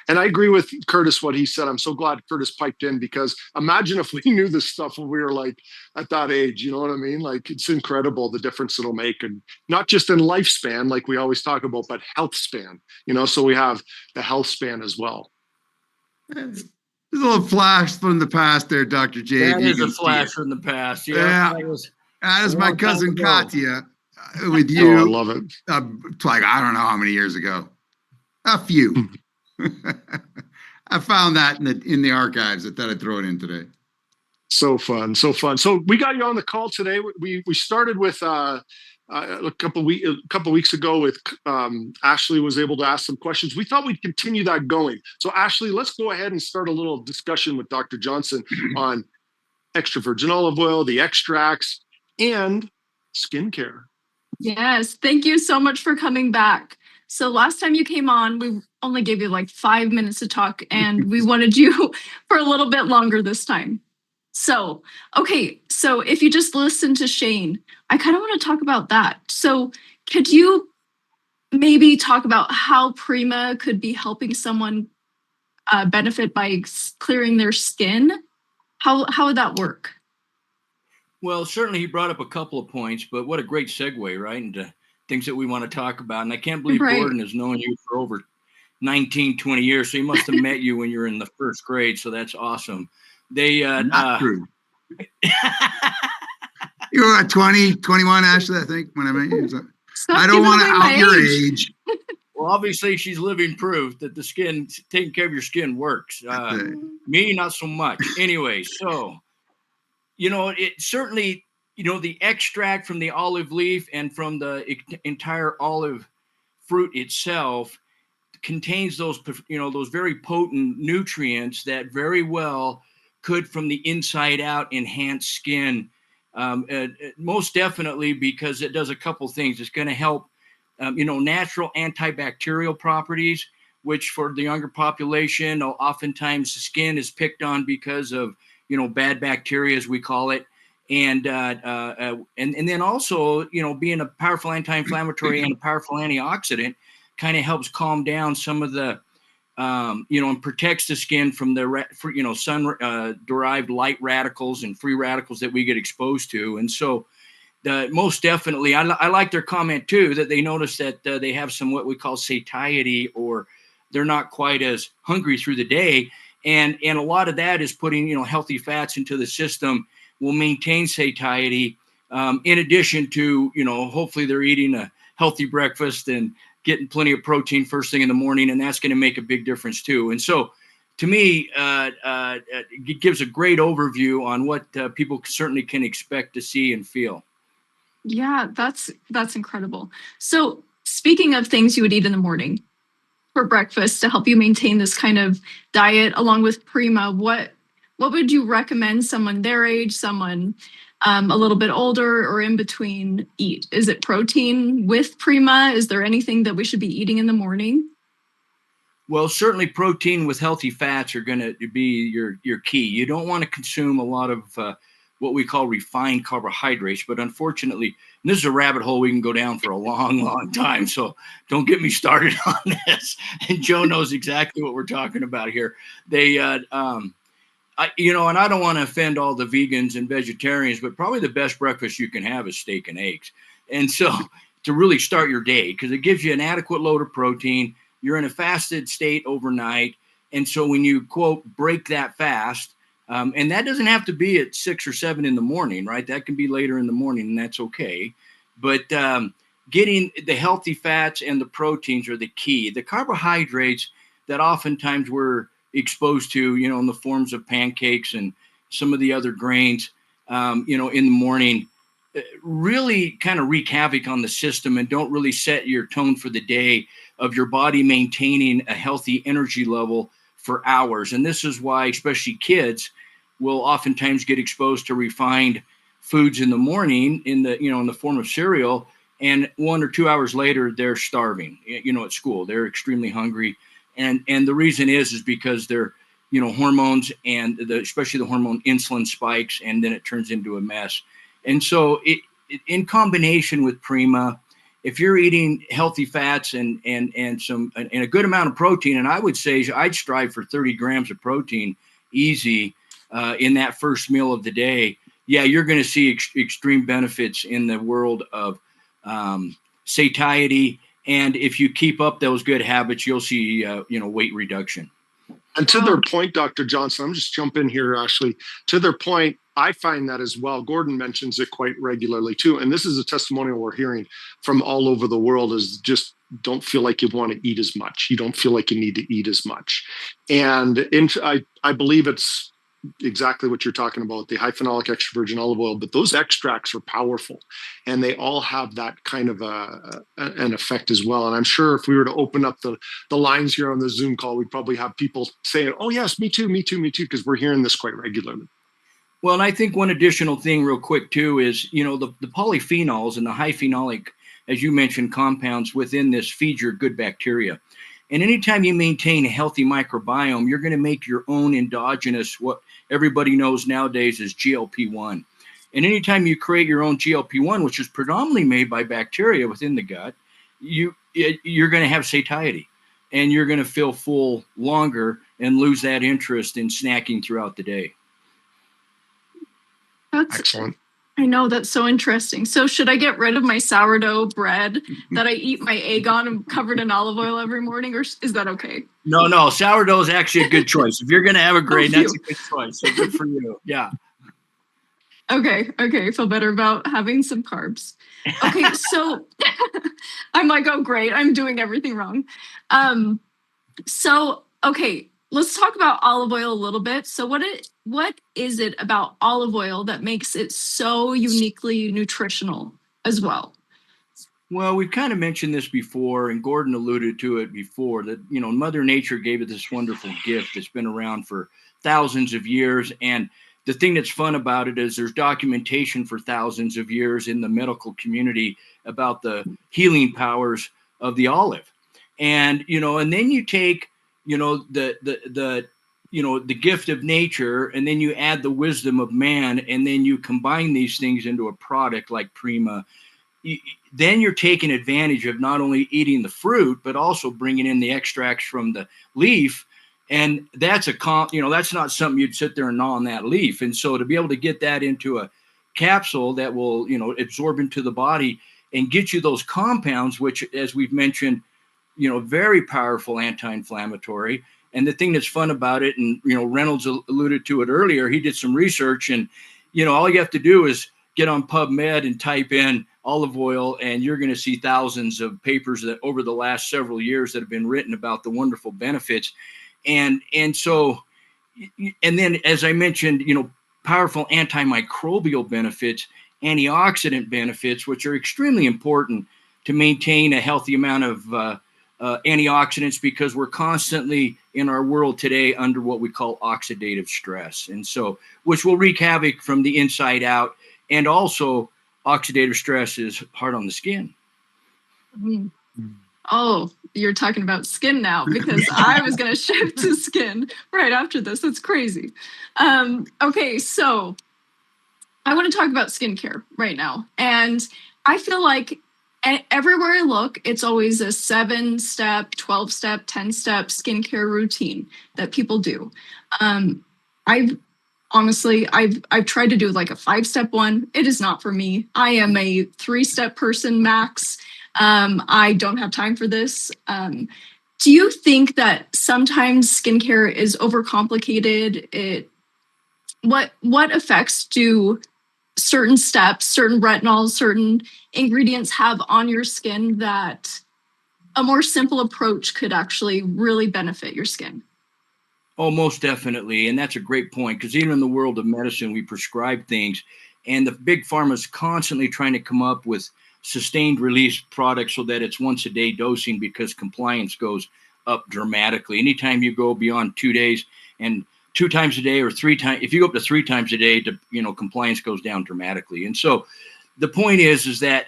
And I agree with Curtis what he said. I'm so glad Curtis piped in, because imagine if we knew this stuff when we were like at that age. You know what I mean? Like, it's incredible the difference it'll make, and not just in lifespan like we always talk about, but health span. So we have the health span as well. There's a little flash from the past there, Dr. J. That if you is a can see flash it. from the past. Yeah. That is my cousin Katya with you. Oh, I love it. Like, I don't know how many years ago. A few. I found that in the archives. I thought I'd throw it in today. So fun. So we got you on the call today. We started with a couple weeks ago with Ashley was able to ask some questions. We thought we'd continue that going. So Ashley, let's go ahead and start a little discussion with Dr. Johnson on extra virgin olive oil, the extracts, and skincare. Yes, thank you so much for coming back. So last time you came on, we only gave you like 5 minutes to talk, and we wanted you for a little bit longer this time. So, okay, so if you just listen to Shane, I kind of want to talk about that. So could you maybe talk about how Prima could be helping someone benefit by clearing their skin? How would that work? Well, certainly he brought up a couple of points, but what a great segue, right, into things that we want to talk about. And I can't believe Right. Gordon has known you for over 19, 20 years. So he must have met you when you were in the first grade. So that's awesome. Not true. You were at 20, 21, Ashley, I think, when I met you. So I don't want to out your age. Well, obviously, she's living proof that taking care of your skin works. Me, not so much. Anyway, so, it certainly, the extract from the olive leaf and from the entire olive fruit itself contains those very potent nutrients that very well could, from the inside out, enhance skin. Most definitely, because it does a couple things. It's going to help natural antibacterial properties, which for the younger population, oftentimes the skin is picked on because of, bad bacteria, as we call it. And then also, being a powerful anti-inflammatory and a powerful antioxidant kind of helps calm down some of the and protects the skin from the sun derived light radicals and free radicals that we get exposed to. And so most definitely, I like their comment too, that they notice that they have some what we call satiety, or they're not quite as hungry through the day. And a lot of that is putting, healthy fats into the system will maintain satiety. In addition to, hopefully they're eating a healthy breakfast and getting plenty of protein first thing in the morning, and that's going to make a big difference too. And so, to me, it gives a great overview on what people certainly can expect to see and feel. Yeah, that's incredible. So, speaking of things you would eat in the morning for breakfast to help you maintain this kind of diet, along with Prima, what would you recommend someone their age, someone a little bit older or in between eat? Is it protein with Prima? Is there anything that we should be eating in the morning? Well, certainly protein with healthy fats are going to be your key. You don't want to consume a lot of what we call refined carbohydrates, but unfortunately, and this is a rabbit hole we can go down for a long, long time. So don't get me started on this. And Joe knows exactly what we're talking about here. They, and I don't want to offend all the vegans and vegetarians, but probably the best breakfast you can have is steak and eggs. And so to really start your day, because it gives you an adequate load of protein, you're in a fasted state overnight. And so when you, quote, break that fast, and that doesn't have to be at 6 or 7 in the morning, right? That can be later in the morning, and that's okay. But getting the healthy fats and the proteins are the key. The carbohydrates that oftentimes we're exposed to, in the forms of pancakes and some of the other grains, in the morning, really kind of wreak havoc on the system and don't really set your tone for the day of your body maintaining a healthy energy level for hours. And this is why, especially kids, will oftentimes get exposed to refined foods in the morning in the form of cereal. And 1 or 2 hours later, they're starving, at school. They're extremely hungry. And the reason is because their, hormones and especially the hormone insulin spikes, and then it turns into a mess. And so in combination with Prima, if you're eating healthy fats and a good amount of protein, and I would say I'd strive for 30 grams of protein easy in that first meal of the day, yeah, you're going to see extreme benefits in the world of satiety. And if you keep up those good habits, you'll see, weight reduction. And to their point, Dr. Johnson, I'm just jump in here, Ashley. To their point, I find that as well. Gordon mentions it quite regularly too. And this is a testimonial we're hearing from all over the world, is just don't feel like you want to eat as much. You don't feel like you need to eat as much. And I believe it's exactly what you're talking about, the high phenolic extra virgin olive oil, but those extracts are powerful and they all have that kind of an effect as well. And I'm sure if we were to open up the lines here on the Zoom call, we'd probably have people saying, oh yes, me too, because we're hearing this quite regularly. Well, and I think one additional thing real quick too is, the polyphenols and the high phenolic, as you mentioned, compounds within this feed your good bacteria. And anytime you maintain a healthy microbiome, you're going to make your own endogenous, what everybody knows nowadays is GLP-1. And anytime you create your own GLP-1, which is predominantly made by bacteria within the gut, you're going to have satiety and you're going to feel full longer and lose that interest in snacking throughout the day. That's excellent. I know, that's so interesting. So should I get rid of my sourdough bread that I eat my egg on and covered in olive oil every morning, or is that okay? No, sourdough is actually a good choice. If you're going to have a grain, that's a good choice. So good for you. Yeah. Okay. I feel better about having some carbs. Okay, so I'm like, oh great, I'm doing everything wrong. Okay, let's talk about olive oil a little bit. So what is it about olive oil that makes it so uniquely nutritional as well? Well, we've kind of mentioned this before, and Gordon alluded to it before, that, Mother Nature gave it this wonderful gift that's been around for thousands of years. And the thing that's fun about it is there's documentation for thousands of years in the medical community about the healing powers of the olive. And, and then you take, the gift of nature, and then you add the wisdom of man, and then you combine these things into a product like Prima. then you're taking advantage of not only eating the fruit, but also bringing in the extracts from the leaf. And that's that's not something you'd sit there and gnaw on that leaf. And so to be able to get that into a capsule that will, absorb into the body and get you those compounds, which, as we've mentioned, very powerful anti-inflammatory. And the thing that's fun about it, and, Reynolds alluded to it earlier, he did some research, and, all you have to do is get on PubMed and type in olive oil, and you're going to see thousands of papers that over the last several years that have been written about the wonderful benefits. And so, and then, as I mentioned, powerful antimicrobial benefits, antioxidant benefits, which are extremely important to maintain a healthy amount of antioxidants, because we're constantly in our world today under what we call oxidative stress. And so, which will wreak havoc from the inside out. And also, oxidative stress is hard on the skin. Mhm. Oh, you're talking about skin now, because I was going to shift to skin right after this. That's crazy. Okay, so I want to talk about skincare right now. And I feel like everywhere I look, it's always a 7-step, 12-step, 10-step skincare routine that people do. I've tried to do like a 5-step one. It is not for me. I am a 3-step person max. I don't have time for this. Do you think that sometimes skincare is overcomplicated? What effects do certain steps, certain retinols, certain ingredients have on your skin that a more simple approach could actually really benefit your skin? Oh, most definitely. And that's a great point, because even in the world of medicine, we prescribe things, and the big pharma is constantly trying to come up with sustained release products so that it's once a day dosing, because compliance goes up dramatically. Anytime you go beyond 2 days and 2 times a day, or 3 times, if you go up to 3 times a day, compliance goes down dramatically. And so the point is that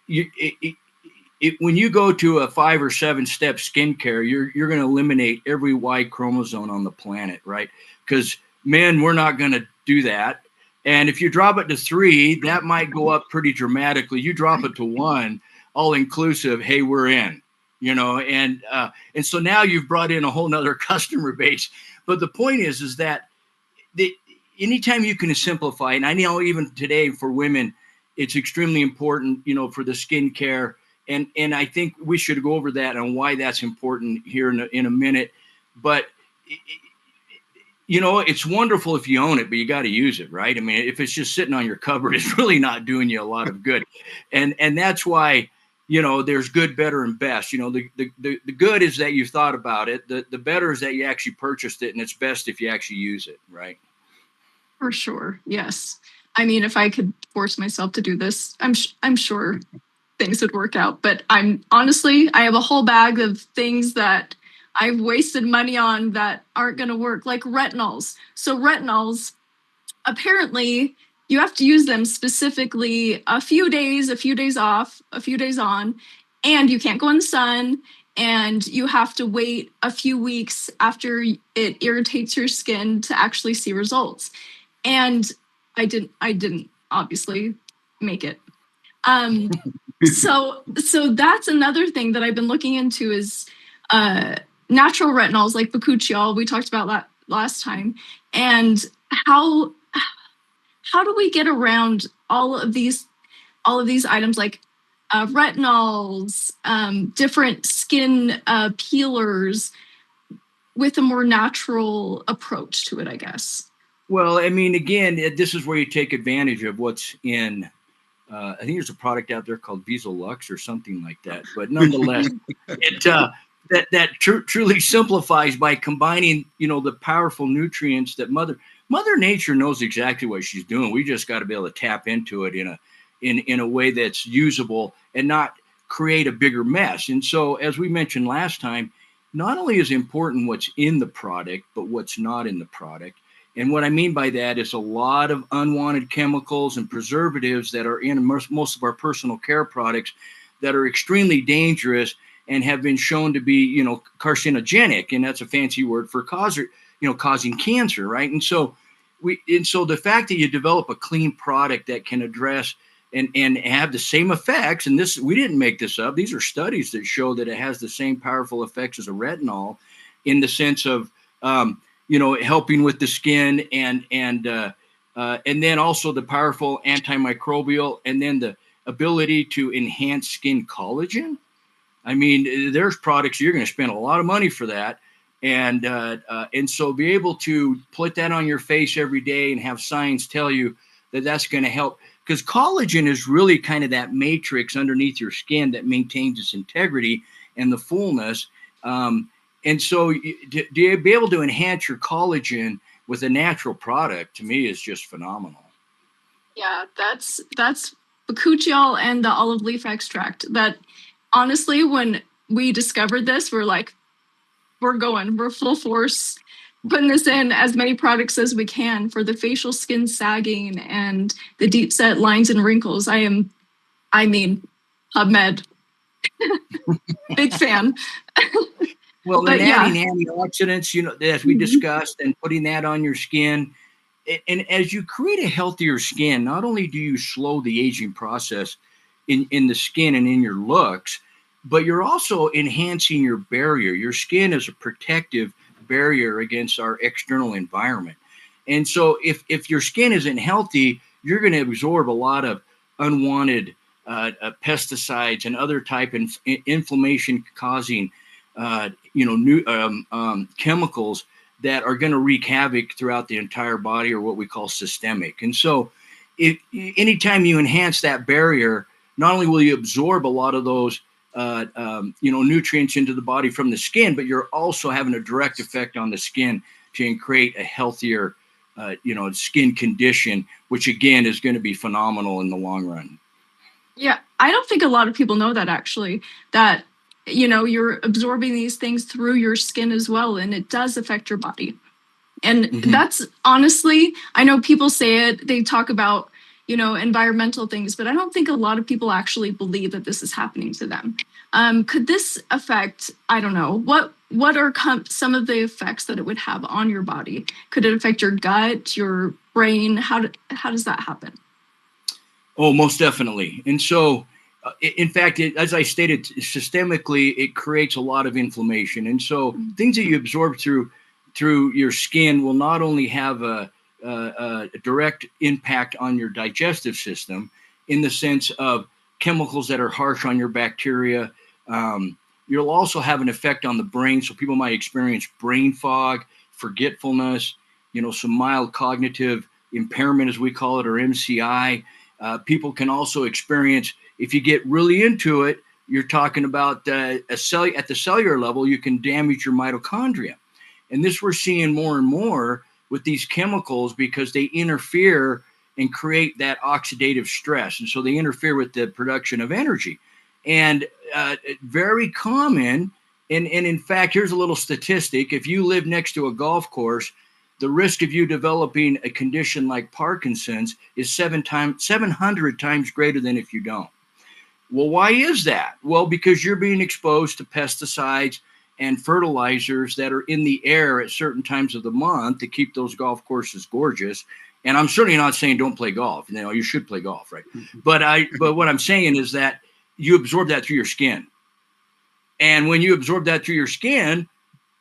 when you go to a 5 or 7-step skincare, you're going to eliminate every Y chromosome on the planet, right? Because men, we're not going to do that. And if you drop it to 3, that might go up pretty dramatically. You drop it to 1, all inclusive, hey, we're in, and so now you've brought in a whole nother customer base. But the point is that anytime you can simplify, and I know even today for women, it's extremely important, for the skincare. And I think we should go over that and why that's important here in a minute. But it's wonderful if you own it, but you got to use it, right? I mean, if it's just sitting on your cupboard, it's really not doing you a lot of good. And that's why, there's good, better, and best. The good is that you thought about it. The better is that you actually purchased it, and it's best if you actually use it, right? For sure. Yes. I mean, if I could force myself to do this, I'm sure things would work out. But I have a whole bag of things that I've wasted money on that aren't going to work, like retinols. So retinols, apparently you have to use them specifically a few days off, a few days on, and you can't go in the sun, and you have to wait a few weeks after it irritates your skin to actually see results. And I didn't obviously make it. So that's another thing that I've been looking into is natural retinols like bakuchiol. We talked about that last time. And how do we get around all of these items like retinols, different skin peelers with a more natural approach to it, I guess? Well, I mean, again, this is where you take advantage of what's in. I think there's a product out there called VSO Lux or something like that. But nonetheless, it truly simplifies by combining, the powerful nutrients that Mother Nature knows exactly what she's doing. We just got to be able to tap into it in a way that's usable and not create a bigger mess. And so, as we mentioned last time, not only is important what's in the product, but what's not in the product. And what I mean by that is a lot of unwanted chemicals and preservatives that are in most of our personal care products that are extremely dangerous and have been shown to be, carcinogenic. And that's a fancy word for causing cancer, right? And so the fact that you develop a clean product that can address and have the same effects. And this, we didn't make this up. These are studies that show that it has the same powerful effects as a retinol, in the sense of helping with the skin, and then also the powerful antimicrobial, and then the ability to enhance skin collagen. I mean, there's products you're going to spend a lot of money for that. And so be able to put that on your face every day and have science tell you that that's going to help, because collagen is really kind of that matrix underneath your skin that maintains its integrity and the fullness. And so to be able to enhance your collagen with a natural product, to me, is just phenomenal. Yeah, that's bakuchiol and the olive leaf extract. That honestly, when we discovered this, we're like, we're full force putting this in as many products as we can for the facial skin sagging and the deep set lines and wrinkles. I mean, PubMed. Big fan. Well, But and yeah. adding antioxidants, as we discussed, and putting that on your skin. And as you create a healthier skin, not only do you slow the aging process in the skin and in your looks, but you're also enhancing your barrier. Your skin is a protective barrier against our external environment. And so if your skin isn't healthy, you're going to absorb a lot of unwanted pesticides and other type of inflammation causing new chemicals that are going to wreak havoc throughout the entire body, or what we call systemic. And so anytime you enhance that barrier, not only will you absorb a lot of those nutrients into the body from the skin, but you're also having a direct effect on the skin to create a healthier skin condition, which again is going to be phenomenal in the long run. Yeah, I don't think a lot of people know that, actually, that you're absorbing these things through your skin as well, and it does affect your body. And that's honestly, I know people say it, they talk about environmental things, but I don't think a lot of people actually believe that this is happening to them. Could this affect, I don't know, what are some of the effects that it would have on your body? Could it affect your gut, your brain? How does that happen? Oh, most definitely. And so, in fact, as I stated, systemically, it creates a lot of inflammation. And so things that you absorb through your skin will not only have a direct impact on your digestive system, in the sense of chemicals that are harsh on your bacteria. You'll also have an effect on the brain. So people might experience brain fog, forgetfulness, some mild cognitive impairment, as we call it, or MCI. People can also experience, if you get really into it, you're talking about at the cellular level, you can damage your mitochondria. And this we're seeing more and more with these chemicals, because they interfere and create that oxidative stress. And so they interfere with the production of energy. And very common, and in fact, here's a little statistic. If you live next to a golf course, the risk of you developing a condition like Parkinson's is 700 times greater than if you don't. Well, why is that? Well, because you're being exposed to pesticides and fertilizers that are in the air at certain times of the month to keep those golf courses gorgeous. And I'm certainly not saying don't play golf. You should play golf, right? But what I'm saying is that you absorb that through your skin. And when you absorb that through your skin,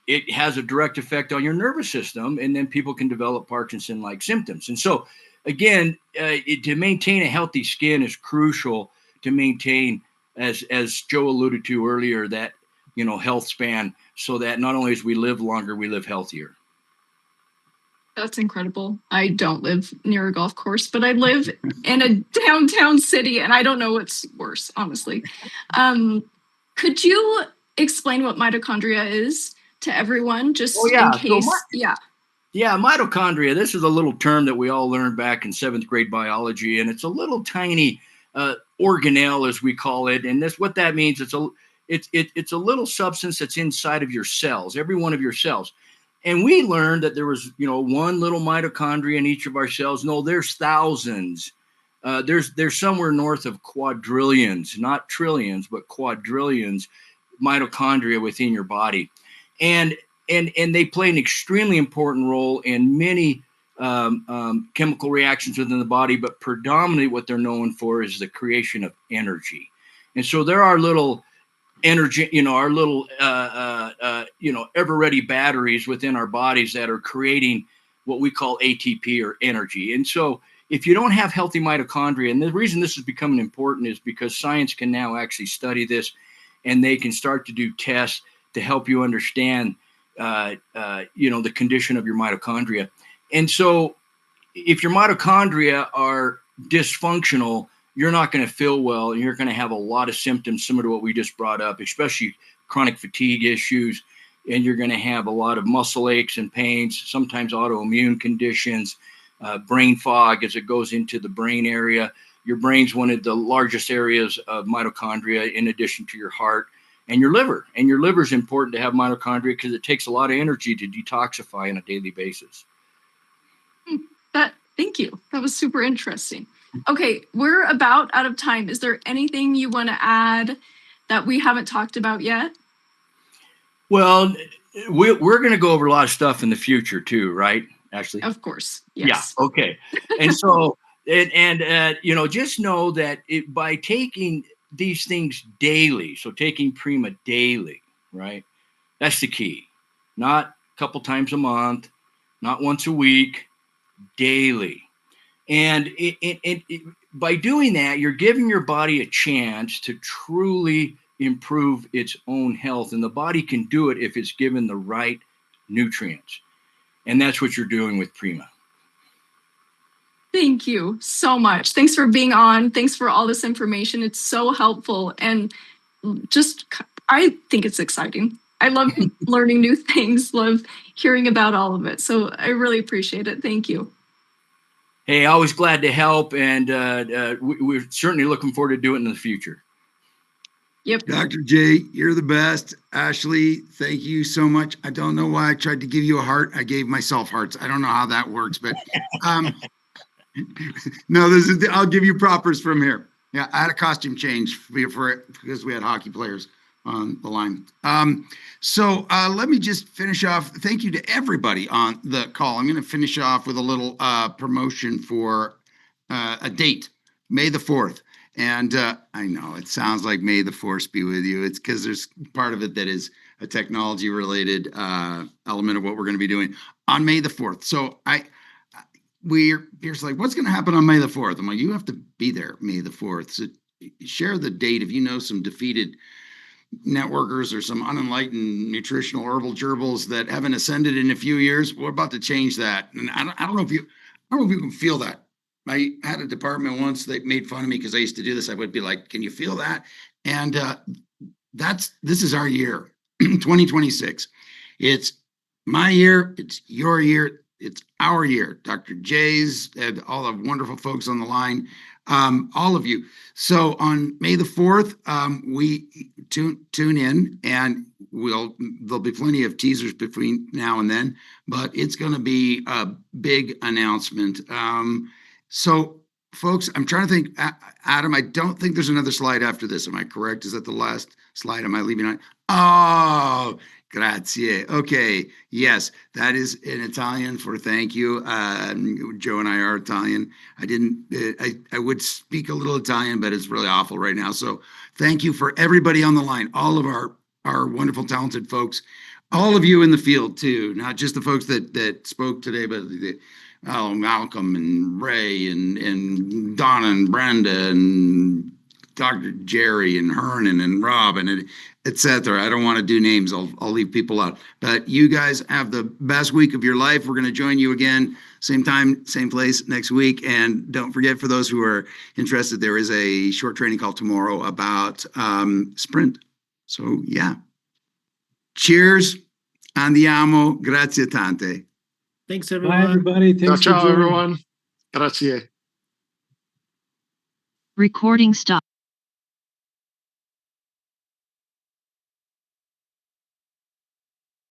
it has a direct effect on your nervous system, and then people can develop Parkinson-like symptoms. And so, again, to maintain a healthy skin is crucial to maintain, as Joe alluded to earlier, that health span, so that not only as we live longer, we live healthier. That's incredible. I don't live near a golf course, but I live in a downtown city, and I don't know what's worse, honestly. Could you explain what mitochondria is to everyone, just in case? Yeah, mitochondria. This is a little term that we all learned back in 7th grade biology, and it's a little tiny organelle, as we call it. And what that means, it's a little substance that's inside of your cells, every one of your cells. And we learned that there was, one little mitochondria in each of our cells. No, there's thousands. There's somewhere north of quadrillions, not trillions, but quadrillions mitochondria within your body. And they play an extremely important role in many chemical reactions within the body, but predominantly what they're known for is the creation of energy. And so there are little energy, our little, ever ready batteries within our bodies that are creating what we call ATP or energy. And so if you don't have healthy mitochondria, and the reason this is becoming important is because science can now actually study this, and they can start to do tests to help you understand, the condition of your mitochondria. And so if your mitochondria are dysfunctional, you're not going to feel well, and you're going to have a lot of symptoms similar to what we just brought up, especially chronic fatigue issues. And you're going to have a lot of muscle aches and pains, sometimes autoimmune conditions, brain fog as it goes into the brain area. Your brain's one of the largest areas of mitochondria, in addition to your heart and your liver. And your liver is important to have mitochondria because it takes a lot of energy to detoxify on a daily basis. Thank you. That was super interesting. Okay, we're about out of time. Is there anything you want to add that we haven't talked about yet? Well, we're going to go over a lot of stuff in the future too, right, Ashley? Of course. Yes. Yeah. Okay. And so, just know that by taking these things daily, so taking Prima daily, right? That's the key. Not a couple times a month, not once a week, daily. And by doing that, you're giving your body a chance to truly improve its own health. And the body can do it if it's given the right nutrients. And that's what you're doing with Prima. Thank you so much. Thanks for being on. Thanks for all this information. It's so helpful. And I think it's exciting. I love learning new things, love hearing about all of it. So I really appreciate it. Thank you. Hey, always glad to help. And we're certainly looking forward to doing it in the future. Yep. Dr. J, you're the best. Ashley, thank you so much. I don't know why I tried to give you a heart. I gave myself hearts. I don't know how that works, but no, I'll give you propers from here. Yeah, I had a costume change for it because we had hockey players on the line. So let me just finish off. Thank you to everybody on the call. I'm going to finish off with a little promotion for a date, May the 4th. And I know it sounds like May the Force be with you. It's because there's part of it that is a technology related element of what we're going to be doing on May the 4th. So Pierce like, what's going to happen on May the 4th? I'm like, you have to be there May the 4th. So share the date. If you know some defeated networkers or some unenlightened nutritional herbal gerbils that haven't ascended in a few years, we're about to change that. And I don't know if you can feel that. I had a department once that made fun of me because I used to do this. I would be like, can you feel that? And this is our year, 2026. It's my year. It's your year. It's our year. Dr. J's and all the wonderful folks on the line, all of you. So on May the 4th, we tune in, and there'll be plenty of teasers between now and then, but it's going to be a big announcement. So folks, I'm trying to think, Adam, I don't think there's another slide after this. Am I correct? Is that the last slide? Am I leaving on? Oh, grazie. Okay. Yes, that is in Italian for thank you. Joe and I are Italian. I would speak a little Italian, but it's really awful right now. So thank you for everybody on the line, all of our wonderful, talented folks, all of you in the field too, not just the folks that spoke today, but Malcolm and Ray and Donna and Brenda and Dr. Jerry and Hernan and Rob and etc. I don't want to do names. I'll leave people out. But you guys have the best week of your life. We're going to join you again, same time, same place next week. And don't forget, for those who are interested, there is a short training call tomorrow about sprint. So yeah. Cheers. Andiamo. Grazie tante. Thanks, everyone. Bye, everybody. Thanks Ciao, for joining. everyone. Grazie. Recording stop.